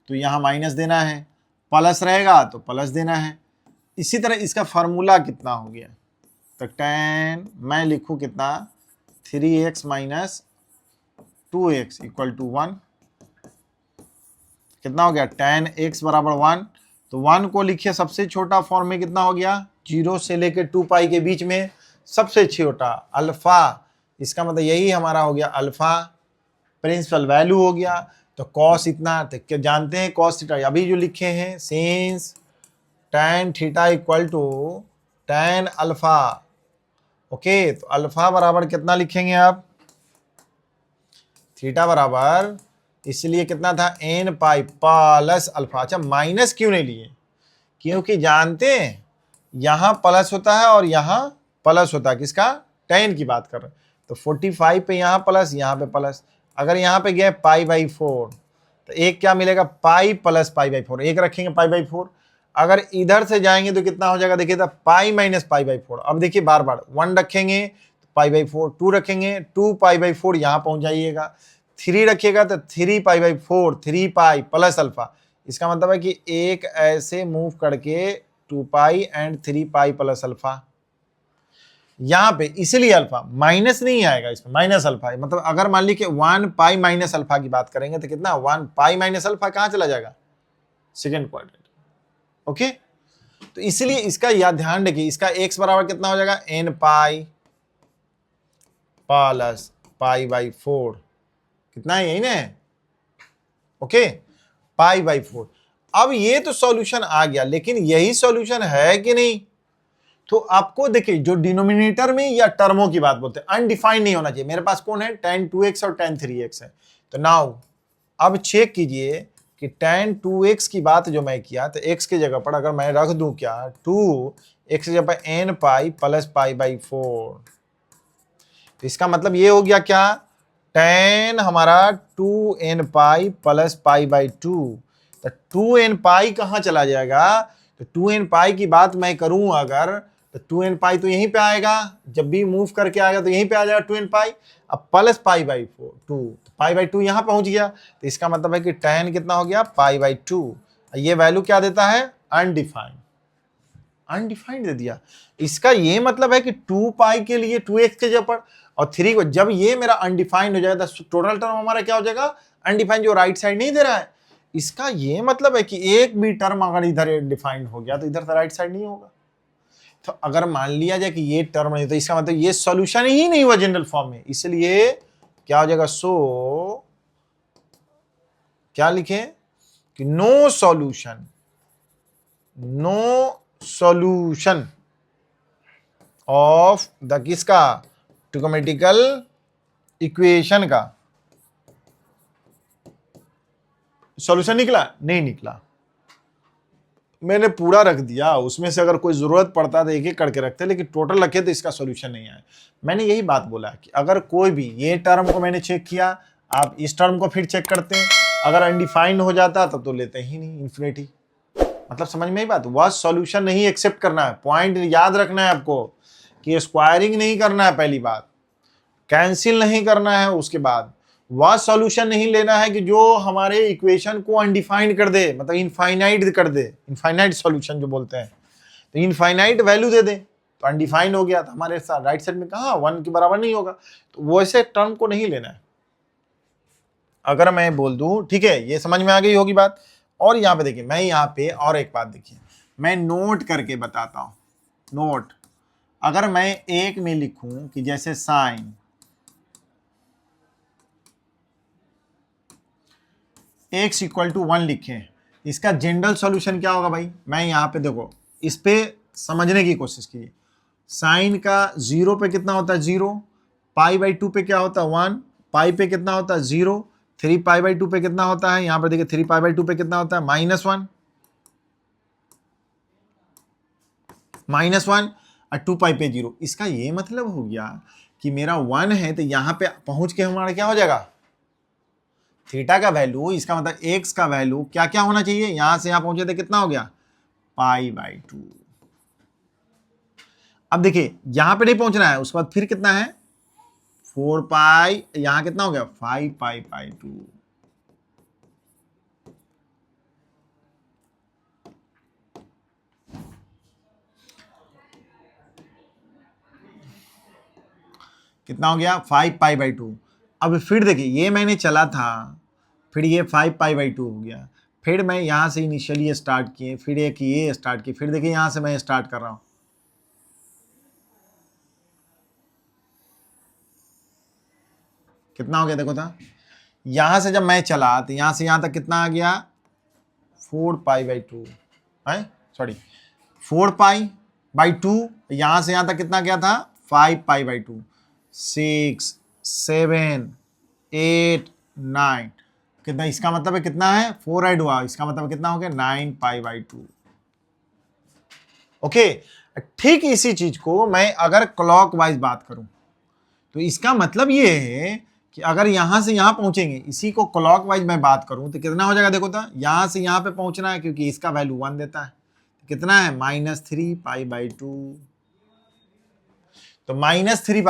तो यहाँ माइनस देना है, प्लस रहेगा तो प्लस देना है। इसी तरह इसका फार्मूला कितना हो गया, तो tan मैं लिखूं कितना 3x minus 2x equal to 1, कितना हो गया tan x बराबर 1, तो 1 को लिखिए सबसे छोटा फॉर्म में, कितना हो गया 0 से लेकर 2π के बीच में सबसे छोटा अल्फा, इसका मतलब यही हमारा हो गया अल्फा, प्रिंसिपल वैल्यू हो गया। तो cos इतना, तो क्या जानते हैं cos थीटा अभी जो लिखे हैं, since tan theta equal to tan alpha. Okay, तो अल्फा बराबर कितना लिखेंगे आप, थीटा बराबर, इसलिए कितना था n पाई प्लस अल्फा। अच्छा, माइनस क्यों नहीं लिए, क्योंकि जानते हैं यहां प्लस होता है और यहां प्लस होता है, किसका tan की बात कर रहे हैं। तो 45 पे यहां प्लस, यहां पे प्लस, अगर यहां पे गए π/4 तो एक क्या मिलेगा पाई प्लस π/4, एक रखेंगे π/4। अगर इधर से जाएंगे तो कितना हो जाएगा, देखिए तो पाई माइनस π/4। अब देखिए बार बार 1 रखेंगे तो π/4, 2 रखेंगे 2π/4 यहाँ पहुंच जाइएगा, 3 रखिएगा तो 3π/4, 3π प्लस अल्फा। इसका मतलब है कि एक ऐसे मूव करके 2π एंड 3π प्लस अल्फा यहाँ पे, इसलिए अल्फा माइनस नहीं आएगा इसमें, माइनस अल्फा। मतलब अगर मान ली कि 1π माइनस अल्फा की बात करेंगे तो कितना 1π माइनस अल्फा कहाँ चला जाएगा, सेकेंड क्वाड्रेंट। ओके, तो इसलिए इसका याद ध्यान रखिए, इसका x बराबर कितना हो जाएगा n पाई प्लस π/4, कितना है यही ना, ओके π/4। अब ये तो सॉल्यूशन आ गया, लेकिन यही सॉल्यूशन है कि नहीं, तो आपको देखिए जो डिनोमिनेटर में या टर्मों की बात बोलते हैं अनडिफाइंड नहीं होना चाहिए। मेरे पास कौन है tan 2x और tan 3x है। तो नाउ अब चेक कीजिए कि tan 2x की बात जो मैं किया तो x की जगह पर अगर मैं रख दूं क्या 2x की जगह पर n pi plus pi by 4, तो इसका मतलब ये हो गया क्या tan हमारा 2n pi plus pi by 2। तो 2n पाई कहाँ चला जाएगा, तो 2n पाई की बात मैं करूं अगर तो 2n पाई तो यहीं पे आएगा, जब भी मूव करके आएगा तो यहीं पे आ जाएगा 2n पाई। अब प्लस पाई बाई 4 2, तो पाई बाई 2 यहां पहुंच गया, तो इसका मतलब है कि tan कितना हो गया पाई बाई 2। ये वैल्यू क्या देता है अनडिफाइंड, अनडिफाइंड दे दिया। इसका ये मतलब है कि 2 पाई के लिए 2x के जगह पर और 3 को, जब ये मेरा अनडिफाइंड हो जाएगा तो टोटल टर्म हमारा क्या हो जाएगा अनडिफाइंड, जो राइट साइड नहीं दे रहा है। इसका ये मतलब है कि एक भी टर्म अगर इधर डिफाइंड हो गया तो इधर तो राइट साइड नहीं होगा। तो अगर मान लिया जाए कि ये टर्म नहीं, तो इसका मतलब ये सॉल्यूशन ही नहीं हुआ जनरल फॉर्म में, इसलिए क्या हो जाएगा सो क्या लिखे कि no solution, no solution of the किसका ट्रिगोनोमेट्रिकल इक्वेशन का सॉल्यूशन निकला नहीं निकला। मैंने पूरा रख दिया, उसमें से अगर कोई जरूरत पड़ता तो एक एक करके रखते, लेकिन टोटल रखे तो इसका सॉल्यूशन नहीं आया। मैंने यही बात बोला कि अगर कोई भी ये टर्म को मैंने चेक किया, आप इस टर्म को फिर चेक करते हैं, अगर अनडिफाइंड हो जाता तब तो लेते ही नहीं इन्फिनिटी। मतलब समझ में ही बात, वह सॉल्यूशन नहीं एक्सेप्ट करना है। पॉइंट याद रखना है आपको कि स्क्वायरिंग नहीं करना है, पहली बात कैंसिल नहीं करना है, उसके बाद वह सॉल्यूशन नहीं लेना है कि जो हमारे इक्वेशन को अनडिफाइंड कर दे, मतलब इनफाइनाइट कर दे, इनफाइनाइट सॉल्यूशन जो बोलते हैं, तो इनफाइनाइट वैल्यू दे दे तो अनडिफाइंड हो गया, तो हमारे साथ राइट साइड में कहाँ 1 के बराबर नहीं होगा, तो वैसे टर्म को नहीं लेना है। अगर मैं बोल दूं ठीक है, ये समझ में आ गई होगी बात। और यहाँ पे देखिए, मैं यहाँ पे और एक बात देखिए, मैं नोट करके बताता हूं। नोट, अगर मैं एक में लिखूं कि जैसे साइन x इक्वल टू 1 लिखें, इसका जनरल सॉल्यूशन क्या होगा भाई। मैं यहाँ पे देखो, इस पे समझने की कोशिश कीजिए। साइन का 0 पे कितना होता है 0, पाई बाई 2 पे क्या होता है 1, पाई पे कितना होता है 0, 3 पाई बाई 2 पे कितना होता है, यहाँ पर देखिए 3 पाई बाई 2 पे कितना होता है -1, -1 और 2 पाई पे 0। इसका ये मतलब हो गया कि मेरा 1 है तो यहाँ पे पहुंच के हमारा क्या हो जाएगा थीटा का वैल्यू, इसका मतलब एक्स का वैल्यू क्या क्या होना चाहिए, यहां से यहां पहुंचे थे कितना हो गया पाई बाई 2। अब देखिए यहां पे नहीं पहुंचना है, उसके बाद फिर कितना है 4 पाई, यहां कितना हो गया 5 पाई बाई 2। कितना हो गया 5 पाई बाई 2। अब फिर देखिए ये मैंने चला था, फिर ये 5 पाई बाई 2 हो गया, फिर मैं यहां से इनिशियली स्टार्ट किए, फिर एक ये स्टार्ट किए, फिर देखिए यहां से मैं स्टार्ट कर रहा हूं, कितना हो गया देखो था, यहां से जब मैं चला तो यहां से यहां तक कितना आ गया 4 पाई बाई 2 है, सॉरी 4 पाई बाई 2, यहां से यहां तक कितना गया था 5 पाई बाई 2, 6 7 8 9, कितना, इसका मतलब है कितना है 4 ऐड हुआ, इसका मतलब कितना हो गया 9 पाई बाई 2। ओके, ठीक इसी चीज को मैं अगर क्लॉकवाइज बात करूं तो इसका मतलब ये है कि अगर यहां से यहां पहुंचेंगे, इसी को क्लॉकवाइज मैं बात करूं तो कितना हो जाएगा देखो तो, यहां से यहां पे पहुंचना है क्योंकि इसका वैल्यू 1 देता है, कितना है -3 पाई बाई 2। तो -3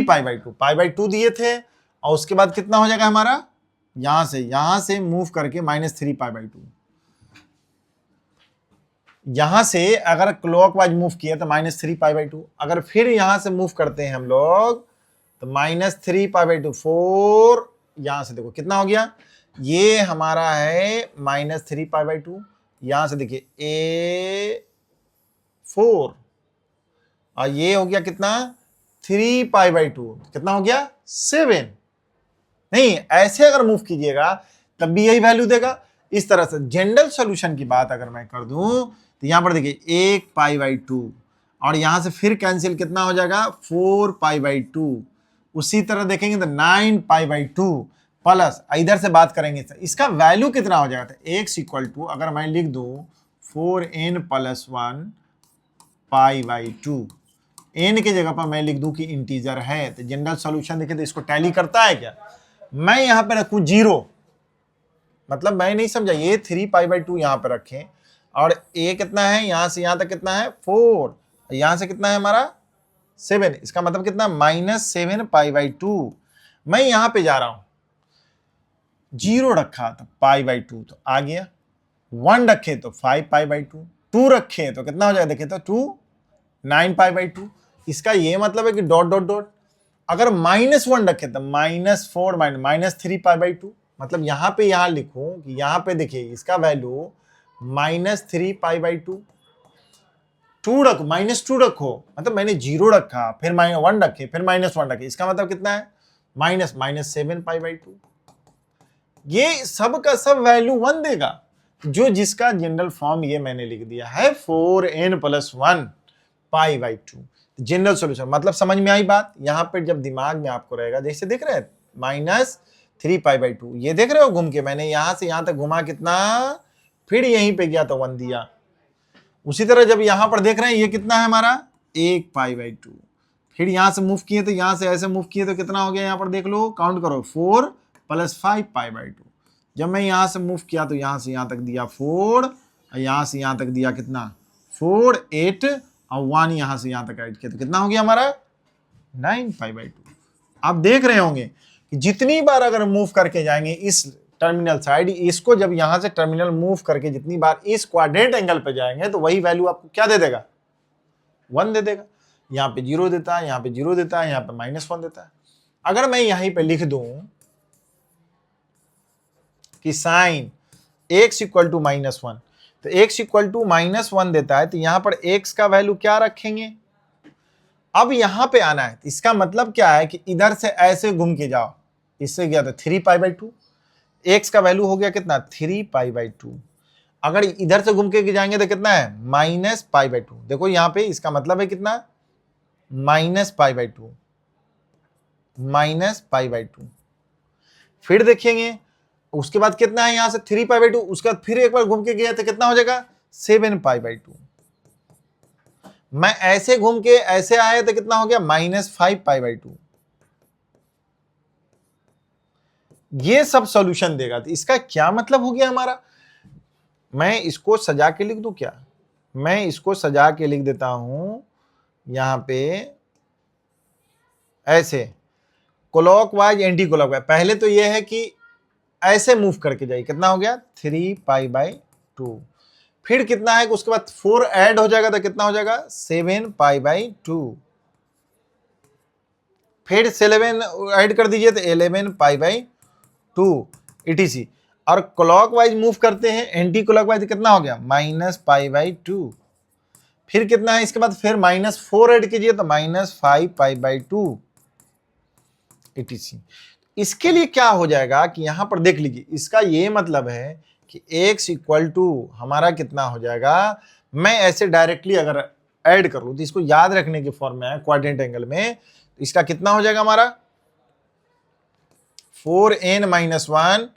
पाई बाई 2, पाई बाई 2 दिए थे, और उसके बाद कितना हो जाएगा हमारा यहां से मूव करके -3 पाई बाई 2। यहां से अगर क्लॉकवाइज मूव किया तो -3 पाई बाई 2, अगर फिर यहां से मूव करते हैं हम लोग तो -3 पाई बाई 2 4, यहां से देखो कितना हो गया, ये हमारा है -3 पाई बाई 2, यहां से देखिए A4, और ये हो गया कितना 3 पाई बाई 2, कितना हो गया 7। नहीं, ऐसे अगर मूव कीजिएगा तब भी यही वैल्यू देगा, इस तरह से जनरल सॉल्यूशन की बात अगर मैं कर दूं तो यहां पर देखिए 1 पाई बाई 2 और यहां से फिर कैंसिल कितना हो जाएगा 4 पाई बाई 2। उसी तरह देखेंगे तो 9 पाई बाई 2 प्लस इधर से बात करेंगे तो इसका वैल्यू कितना हो जाएगा, एक्स इक्वल टू अगर मैं लिख दूं 4n plus 1 pi by 2, N की जगह पर मैं लिख दूं कि इंटीजर है तो जनरल सॉल्यूशन देखें तो इसको टैली करता है क्या। मैं यहां पे रखूं 0, मतलब मैं नहीं समझा, ये 3 पाई बाई 2 यहां पे रखें और ए कितना है यहां से यहां तक कितना है 4, यहां से कितना है हमारा 7, इसका मतलब कितना -7 पाई बाई 2। मैं यहां पे जा रहा हूं 0 रखा तो पाई बाई 2 तो आ गया, 1 रखे तो 5 पाई बाई 2, 2 रखे तो कितना हो जाएगा देखें तो 2 9 पाई बाई 2। इसका ये मतलब है कि डॉट डॉट डॉट अगर -1 रखे तो -4 -3 पाई बाई 2, मतलब यहां पे यहां लिखूं कि यहां पे देखिए इसका वैल्यू -3 पाई बाई 2, 2 रखो -2 रखो, मतलब मैंने 0 रखा फिर -1 रखे फिर -1 रखे, इसका मतलब कितना है -7 पाई बाई 2। ये सब का सब वैल्यू 1 देगा, जो जिसका जनरल फॉर्म ये मैंने लिख दिया है 4n plus 1 pi by 2 general solution. मतलब समझ में आई बात। यहां पर जब दिमाग में आपको रहेगा, जैसे देख रहे हैं -3 पाई बाई 2, ये देख रहे हो घूम के मैंने यहां से यहां तक घुमा कितना, फिर यहीं पे गया तो 1 दिया। उसी तरह जब यहां पर देख रहे हैं ये कितना है हमारा 1 पाई बाई 2, फिर यहां से मूव किए तो यहां से ऐसे मूव किए तो कितना हो गया, यहां पर देख लो काउंट करो 4 प्लस 5 पाई बाई 2। जब मैं यहां से मूव किया तो यहां से यहां तक दिया 4, यहां से यहां तक दिया कितना 4 8 और 1 यहां से यहां तक ऐड किया तो कितना हो गया हमारा 9 पाई बाई 2। आप देख रहे होंगे कि जितनी बार अगर मूव करके जाएंगे इस टर्मिनल साइड, इसको जब यहां से टर्मिनल मूव करके जितनी बार इस क्वाड्रेंट एंगल पे जाएंगे तो वही वैल्यू आपको क्या दे देगा 1 दे देगा। यहां पे 0 देता है, यहां पे 0 देता है, यहां पे -1 देता है। अगर मैं यहीं पे लिख दूं कि साइन x इक्वल टू -1, तो x इक्वल टू -1 देता है तो यहां पर x का वैल्यू क्या रखेंगे। अब यहां पे आना है, इसका मतलब क्या है कि इधर से ऐसे घूम के जाओ, इससे गया तो 3 पाई बाई 2, x का वैल्यू हो गया कितना 3 पाई बाई 2। अगर इधर से घूम के जाएंगे तो कितना है -पाई बाई 2। देखो यहां पे इसका मतलब है कितना -पाई बाई 2, -पाई बाई 2। फिर देखेंगे उसके बाद कितना है यहां से 3 पाई बाई 2, उसके बाद फिर एक बार घूम के गया तो कितना हो जाएगा 7 पाई बाई 2। मैं ऐसे घूम के ऐसे आया तो कितना हो गया -5 पाई बाई 2। ये सब सॉल्यूशन देगा। तो इसका क्या मतलब हो गया हमारा, मैं इसको सजा के लिख दूं क्या, मैं इसको सजा के लिख देता हूं यहां पे ऐसे क्लॉकवाइज एंटी क्लॉकवाइज। पहले तो यह है कि ऐसे मूव करके जाइए, कितना हो गया 3 पाई बाई 2, फिर कितना है कि उसके बाद 4 ऐड हो जाएगा तो कितना हो जाएगा 7 पाई बाई 2, फिर 11 ऐड कर दीजिए तो 11 पाई बाई 2 etc। और क्लॉकवाइज मूव करते हैं एंटी क्लॉकवाइज कितना हो गया -पाई बाई 2, फिर कितना है इसके बाद फिर -4 ऐड कीजिए तो -5 पाई बाई 2 etc। इसके लिए क्या हो जाएगा कि यहां पर देख लीजिए, इसका ये मतलब है कि x इक्वल टू हमारा कितना हो जाएगा, मैं ऐसे डायरेक्टली अगर ऐड कर लूं तो इसको याद रखने के फॉर्म में है क्वाड्रेंट एंगल में, इसका कितना हो जाएगा हमारा 4n-1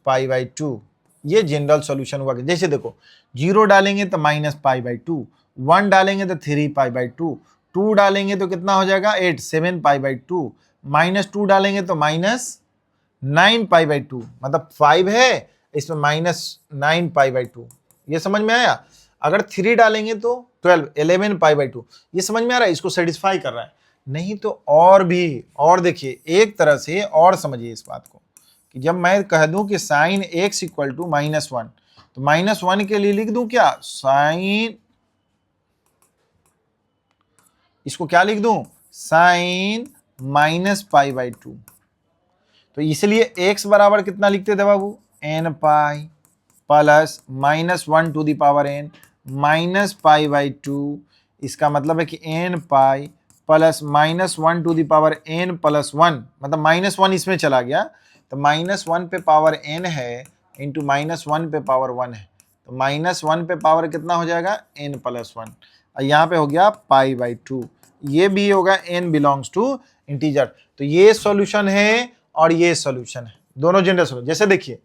पाई बाई 2। ये जनरल सॉल्यूशन हुआ। जैसे देखो 0 डालेंगे तो -पाई बाई 2, 1 डालेंगे तो 3 पाई बाई 2, 2 डालेंगे तो कितना हो जाएगा 8 7 पाई बाई 2, -2 डालेंगे तो -9 पाई बाई 2, मतलब 5 है इसमें -9 पाई बाई 2। ये समझ में आया। अगर 3 डालेंगे तो 12 11 पाई बाई 2। ये समझ में आ रहा है, इसको सेटिस्फाई कर रहा है। नहीं तो और भी, और देखिए एक तरह से और समझिए इस बात को कि जब मैं कह दूं कि साइन x इक्वल टू -1, तो -1 के लिए लिख दूं क्या साइन, इसको क्या लिख दूं साइन -पाई बाई 2। तो इसलिए x बराबर कितना लिखते थे बाबू n pi plus -1 to the power n -pi by 2। इसका मतलब है कि n pi plus -1 to the power n plus 1, मतलब -1 इसमें चला गया तो -1 पे पावर n है इंटू -1 पे पावर 1 है, तो -1 पे पावर कितना हो जाएगा n+1, और यहाँ पे हो गया π/2, ये भी होगा n बिलोंग्स टू इंटीजर। तो ये सॉल्यूशन है और ये सॉल्यूशन है, दोनों जनरल सॉल्यूशन। जैसे देखिए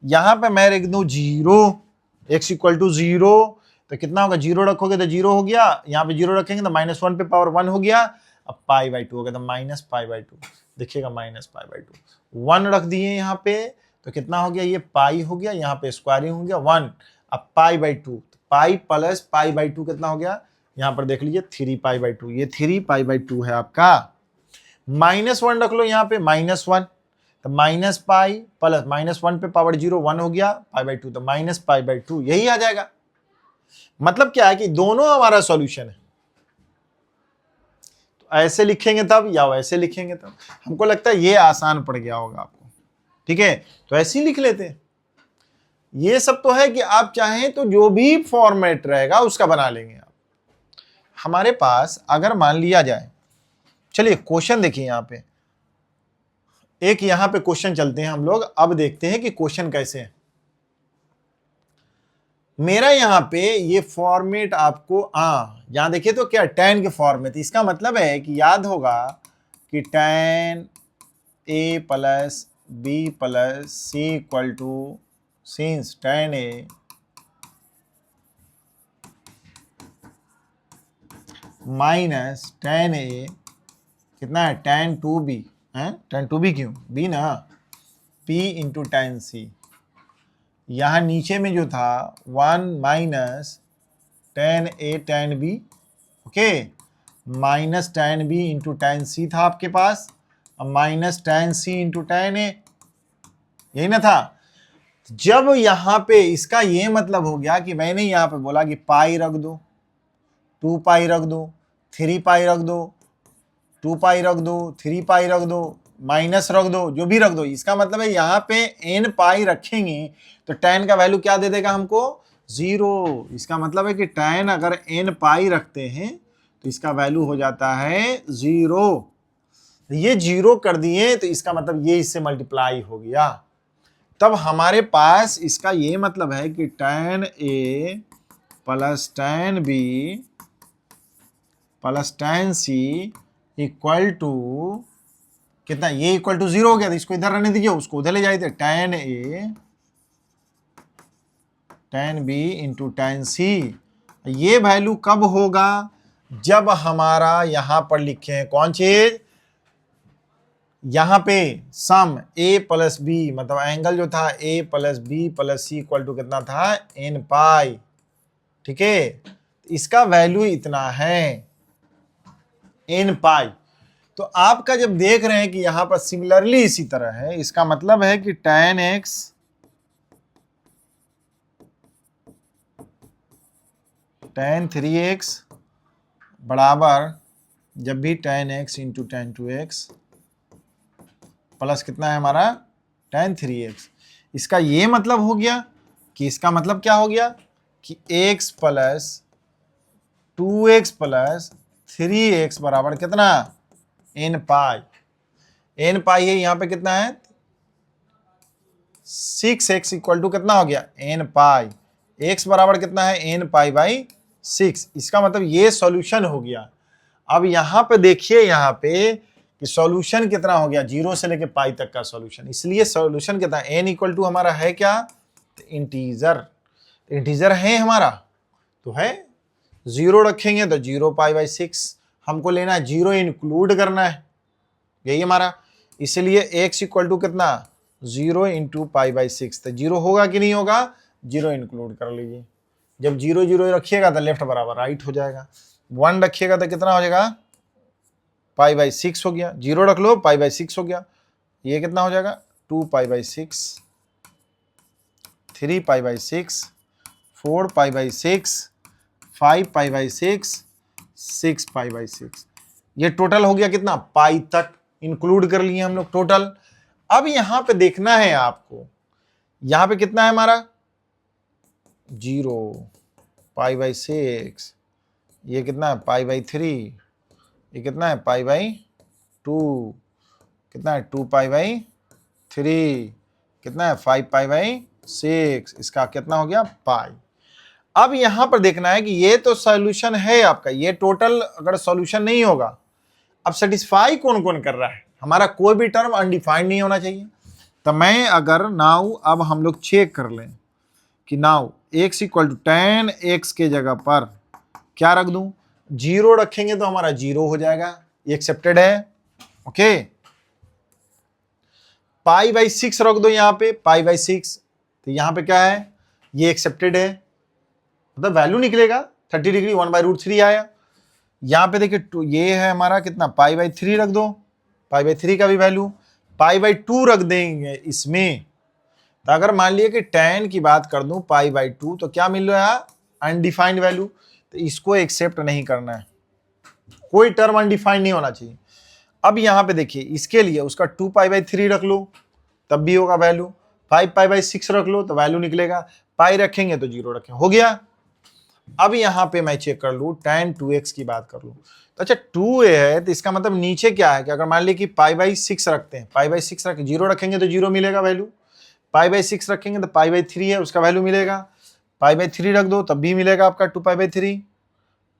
यहाँ पे मैं लिख दूं 0, x इक्वल टू 0, तो कितना होगा, 0 रखोगे तो 0 हो गया, यहाँ पे 0 रखेंगे तो -1 पे पावर 1 हो गया, अब π/2 हो गया, तो -π/2, देखिएगा -π/2। 1 रख दिए यहाँ पे तो कितना हो गया, ये पाई हो गया, यहाँ पे स्क्वायरिंग हो गया 1, अब π/2, पाई प्लस π/2 कितना हो गया, यहाँ पर देख लीजिए 3π/2, ये 3π/2 है आपका। -1 रख लो यहाँ पे -1, तो -π प्लस -1 पे पावर 0 1 हो गया π/2, तो -π/2 यही आ जाएगा। मतलब क्या है कि दोनों हमारा सॉल्यूशन है, तो ऐसे लिखेंगे तब या वैसे लिखेंगे तब। हमको लगता है ये आसान पड़ गया होगा आपको, ठीक है, तो ऐसे ही लिख लेते हैं। ये सब तो है कि आप चाहें तो जो भी फॉर्मेट रहेगा उसका बना लेंगे आप। हमारे पास अगर मान लिया जाए, चलिए क्वेश्चन देखिए यहाँ पे, एक यहाँ पे क्वेश्चन चलते हैं हम लोग, अब देखते हैं कि क्वेश्चन कैसे है। मेरा यहाँ पे ये फॉर्मेट आपको यहाँ देखिए तो क्या tan के फॉर्मेट, इसका मतलब है कि याद होगा कि tan a plus b plus c equal to since tan a minus tan a कितना है, tan 2b है, tan 2b क्यों, b ना, p इंटू tan c। यहाँ नीचे में जो था 1 minus tan a tan b, okay, minus tan b into tan c था आपके पास, अब minus tan c into tan a, यही ना था। जब यहाँ पे इसका ये मतलब हो गया कि मैंने यहाँ पे बोला कि पाई रख दो, 2π रख दो, 3π रख दो, 2π रख दो, 3π रख दो, माइनस रख दो, जो भी रख दो, इसका मतलब है यहाँ पे n π रखेंगे तो tan का वैल्यू क्या दे देगा हमको, 0। इसका मतलब है कि tan अगर n π रखते हैं तो इसका वैल्यू हो जाता है 0। ये 0 कर दिए तो इसका मतलब ये इससे मल्टीप्लाई हो गया, तब हमारे पास इसका ये मतलब है कि tan a plus tan b plus tan c equal to कितना, ये इक्वल टू 0 हो गया, तो इसको इधर रहने दीजिए, उसको उधर ले जाइए, tan a tan b into tan c। ये वैल्यू कब होगा, जब हमारा यहां पर लिखे हैं कौन चीज, यहां पे सम a प्लस b, मतलब एंगल जो था a plus b plus c equal to कितना था, n π, ठीक है, इसका वैल्यू इतना है n π। तो आपका जब देख रहे हैं कि यहां पर सिमिलरली इसी तरह है, इसका मतलब है कि tan x tan 3x बराबर जब भी tan x into tan 2x plus कितना है हमारा tan 3x, इसका ये मतलब हो गया कि इसका मतलब क्या हो गया कि x plus 2x plus 3x बराबर कितना, n π। n π है यहाँ पे कितना है 6x इक्वल टू कितना हो गया n π, x बराबर कितना है n π/6। इसका मतलब ये सॉल्यूशन हो गया। अब यहाँ पे देखिए यहाँ पे कि सॉल्यूशन कितना हो गया, 0 से लेके पाई तक का सॉल्यूशन, इसलिए सॉल्यूशन कितना है, n इक्वल टू हमारा है क्या, इंटीजर, इंटीजर है हमारा, तो है 0 रखेंगे तो 0π/6, हमको लेना है 0 इंक्लूड करना है, यही हमारा, इसलिए x इक्वल टू कितना 0 इंटू π/6, तो 0 होगा कि नहीं होगा, 0 इंक्लूड कर लीजिए। जब 0 0 रखिएगा तो लेफ्ट बराबर राइट हो जाएगा, 1 रखिएगा तो कितना हो जाएगा π/6 हो गया, 0 रख लो π/6 हो गया, ये कितना हो जाएगा 2π/6, 3π/6, 4π/6, 5π/6, 6π/6, ये टोटल हो गया कितना पाई तक इंक्लूड कर लिए हम लोग टोटल। अब यहां पे देखना है आपको, यहां पे कितना है हमारा 0, π/6, ये कितना है π/3, ये कितना है π/2, कितना है 2π/3, कितना है 5π/6, 6, इसका कितना हो गया पाई। अब यहां पर देखना है कि ये तो सॉल्यूशन है आपका, ये टोटल अगर सॉल्यूशन नहीं होगा, अब सेटिस्फाई कौन कौन कर रहा है, हमारा कोई भी टर्म अनडिफाइंड नहीं होना चाहिए। तो मैं अगर नाउ अब हम लोग चेक कर लें कि now x equal to 10x के जगह पर क्या रख दूं, 0 रखेंगे तो हमारा 0 हो जाएगा, ये एक्सेप्टेड है। ओके, पाई बाई 6 रख दो यहां पे, पाई बाई 6, तो यहां पे क्या है, ये एक्सेप्टेड है, मतलब वैल्यू निकलेगा 30 डिग्री 1/√3 आया। यहां पे देखिए ये है हमारा कितना, पाई बाई 3 रख दो, पाई बाई 3 का भी वैल्यू, पाई बाई 2 रख देंगे इसमें। तो अगर मान लिया कि 10 की बात कर दूं पाई बाई 2, तो क्या मिल रहा है, अनडिफाइंड वैल्यू, तो इसको एक्सेप्ट नहीं करना है, कोई टर्म अनडिफाइंड नहीं होना चाहिए। अब यहां पे देखिए इसके लिए उसका 2 पाई बाई 3 रख लो तब भी होगा वैल्यू, 5 पाई बाई 6 रख लो तो वैल्यू निकलेगा, पाई रखेंगे तो 0 रखें, हो गया। अब यहां पे मैं चेक कर लूं tan 2x की बात कर लूं, तो अच्छा 2a है तो इसका मतलब नीचे क्या है कि अगर मान ली कि पाई बाई 6 रखते हैं, पाई बाई 6 रखें, 0 रखेंगे तो 0 मिलेगा वैल्यू, पाई बाई 6 रखेंगे तो पाई बाई 3 है उसका वैल्यू मिलेगा, पाई बाई 3 रख दो तब भी मिलेगा आपका 2 पाई बाई 3,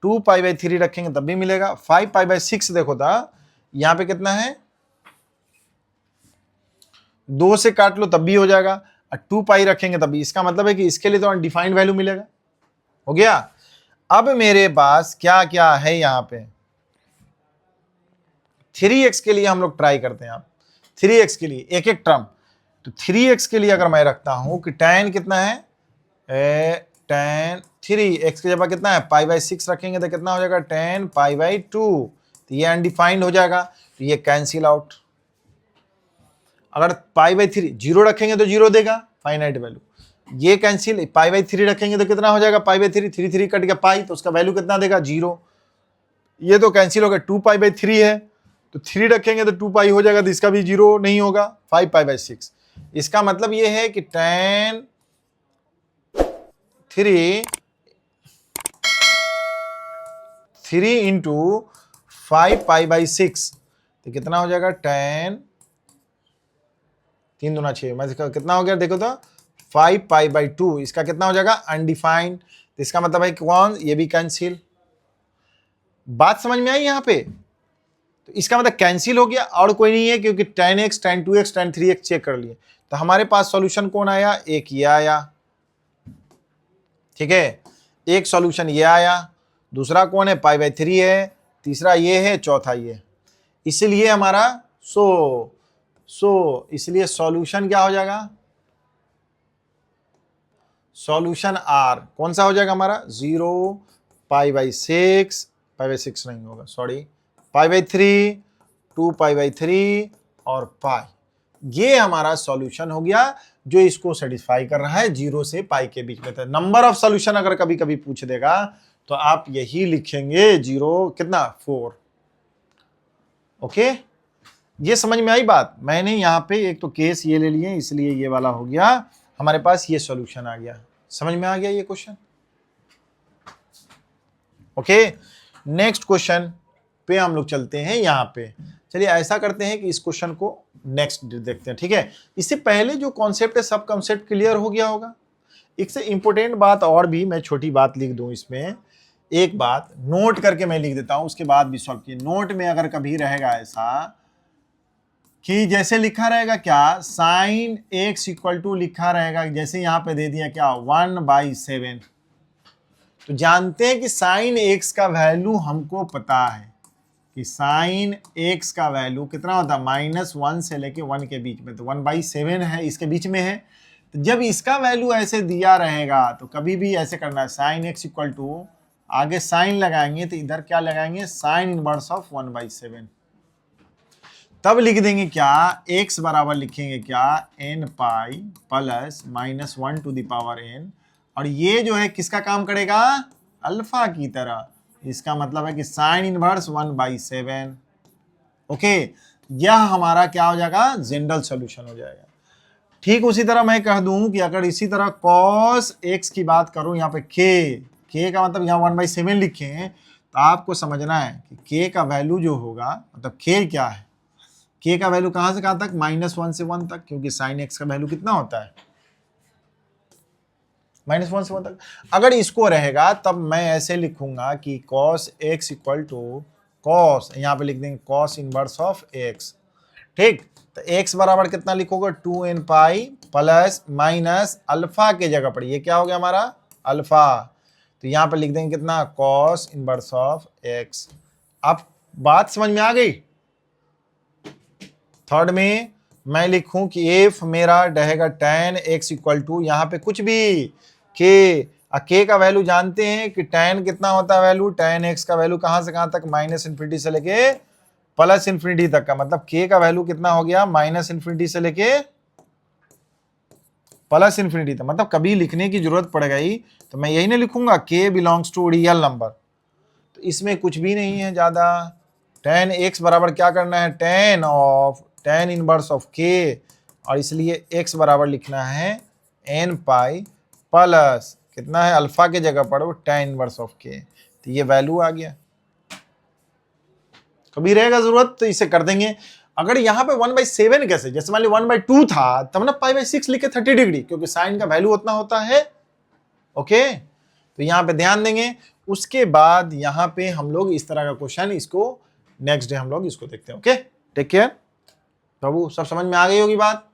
2 पाई बाई 3 रखेंगे तब भी मिलेगा, 5 पाई बाई 6 देखो था यहां पे कितना है, 2 से काट लो तब भी हो जाएगा, और 2 पाई रखेंगे तब भी, इसका मतलब है कि इसके लिए तो अनडिफाइंड वैल्यू मिलेगा, हो गया। अब मेरे पास क्या क्या है यहां पे, 3x के लिए हम लोग ट्राई करते हैं, आप 3x के लिए एक एक टर्म, तो 3x के लिए अगर मैं रखता हूं कि tan कितना है, tan 3x के जगह कितना है, पाई बाई 6 रखेंगे तो कितना हो जाएगा, tan पाई बाई 2, तो ये अनडिफाइंड हो जाएगा, तो ये कैंसिल आउट। अगर पाई बाई 3 0 रखेंगे तो 0 देगा, फाइनाइट वैल्यू, ये कैंसिल, पाई बाई 3 रखेंगे तो कितना हो जाएगा, पाई बाई 3, 3 3 कट गया पाई, तो उसका वैल्यू कितना देगा, 0, ये तो कैंसिल हो गया, 2 पाई बाई 3 है तो 3 रखेंगे तो 2 पाई हो जाएगा, तो इसका भी 0 नहीं होगा, 5 पाई बाई 6, इसका मतलब ये है कि tan 3 इंटू 5 पाई बाई 6, तो कितना हो जाएगा, tan 3 दूना 6, मैं कितना हो गया देखो तो 5 पाई बाई 2, इसका कितना हो जाएगा, अनडिफाइंड, तो इसका मतलब है कौन, ये भी कैंसिल। बात समझ में आई यहां पे, तो इसका मतलब कैंसिल हो गया और कोई नहीं है, क्योंकि tan x tan 2x tan 3x check कर लिए, तो हमारे पास सॉल्यूशन कौन आया, एक ये आया, ठीक है, एक सॉल्यूशन ये आया, दूसरा कौन है, पाई बाई 3 है, तीसरा ये है, चौथा ये, इसलिए हमारा इसलिए सॉल्यूशन क्या हो जाएगा, सॉल्यूशन R कौन सा हो जाएगा हमारा, 0 पाई बाई 6, पाई बाई 6 नहीं होगा sorry, pi by 3, 2 pi by 3 और पाई, ये हमारा सॉल्यूशन हो गया जो इसको सेटिस्फाई कर रहा है 0 से पाई के बीच में। नंबर ऑफ सॉल्यूशन अगर कभी कभी पूछ देगा तो आप यही लिखेंगे, 0 कितना 4। ओके, ये समझ में आई बात। मैंने यहाँ पे एक तो केस ये ले लिए इसलिए ये वाला हो गया, हमारे पास ये सॉल्यूशन आ गया, समझ में आ गया ये क्वेश्चन। ओके, नेक्स्ट क्वेश्चन पे हम लोग चलते हैं। यहाँ पे चलिए ऐसा करते हैं कि इस क्वेश्चन को नेक्स्ट देखते हैं, ठीक है। इससे पहले जो कॉन्सेप्ट है सब कॉन्सेप्ट क्लियर हो गया होगा। एक से इंपॉर्टेंट बात और भी, मैं छोटी बात लिख दूं इसमें, एक बात नोट करके मैं लिख देता हूं, उसके बाद भी सॉल्व किए। नोट में अगर कभी रहेगा ऐसा कि जैसे लिखा रहेगा क्या, साइन x इक्वल टू लिखा रहेगा, जैसे यहां पे दे दिया क्या 1/7, तो जानते हैं कि साइन x का वैल्यू हमको पता है कि साइन x का वैल्यू कितना होता है, -1 से लेके 1 के बीच में, तो 1/7 है, इसके बीच में है। तो जब इसका वैल्यू ऐसे दिया रहेगा तो कभी भी ऐसे करना है, साइन x इक्वल टू आगे साइन लगाएंगे तो इधर क्या लगाएंगे, साइन इनवर्स ऑफ 1/7, तब लिख देंगे क्या, x बराबर लिखेंगे क्या, n pi plus -1 to the power n, और ये जो है किसका काम करेगा, अल्फा की तरह, इसका मतलब है कि साइन इनवर्स 1/7। ओके, यह हमारा क्या हो जाएगा, जनरल सॉल्यूशन हो जाएगा। ठीक उसी तरह मैं कह दूं कि अगर इसी तरह cos x की बात करूं, यहाँ पे k का मतलब यहाँ 1/7 लिखे हैं, तो आपको समझना है कि k का वैल्यू जो होगा, मतलब k क्या है, k का वैल्यू कहां से कहां तक, -1 से 1 तक, क्योंकि साइन x का वैल्यू कितना होता है, -1 से 1 तक। अगर इसको रहेगा तब मैं ऐसे लिखूंगा कि cos x equal to cos, यहाँ पे लिख देंगे cos इनवर्स ऑफ x। ठीक, तो x बराबर कितना लिखोगे 2n pi plus minus alpha के जगह पर, ये क्या हो गया हमारा अल्फा, तो यहाँ पे लिख देंगे कितना cos इनवर्स ऑफ x। अब बात समझ में आ गई। थर्ड में मैं लिखूं कि इफ मेरा रहेगा tan x इक्वल टू यहाँ पे कुछ भी k का वैल्यू जानते हैं कि tan कितना होता है वैल्यू, tan x का वैल्यू कहां से कहां तक, -∞ से लेके +∞ तक का, मतलब k का वैल्यू कितना हो गया -∞ से लेके +∞ तक। मतलब कभी लिखने की जरूरत पड़ गई तो मैं यही ना लिखूंगा k belongs to real number, तो इसमें कुछ भी नहीं है ज्यादा। tan x बराबर क्या करना है tan इनवर्स ऑफ k, और इसलिए x बराबर लिखना है n पाई प्लस कितना है अल्फा के जगह पर वो tan इनवर्स ऑफ k, तो ये वैल्यू आ गया। कभी रहेगा जरूरत तो इसे कर देंगे। अगर यहाँ पे 1/7 कैसे, जैसे मान ली 1/2 था तब ना π/6 लिखे 30 डिग्री, क्योंकि साइन का वैल्यू उतना होता है। ओके, तो यहाँ पे ध्यान देंगे। उसके बाद यहाँ पे हम लोग इस तरह का क्वेश्चन, इसको नेक्स्ट डे हम लोग इसको देखते हैं। Okay, take care. बाबू सब समझ में आ गई होगी बात।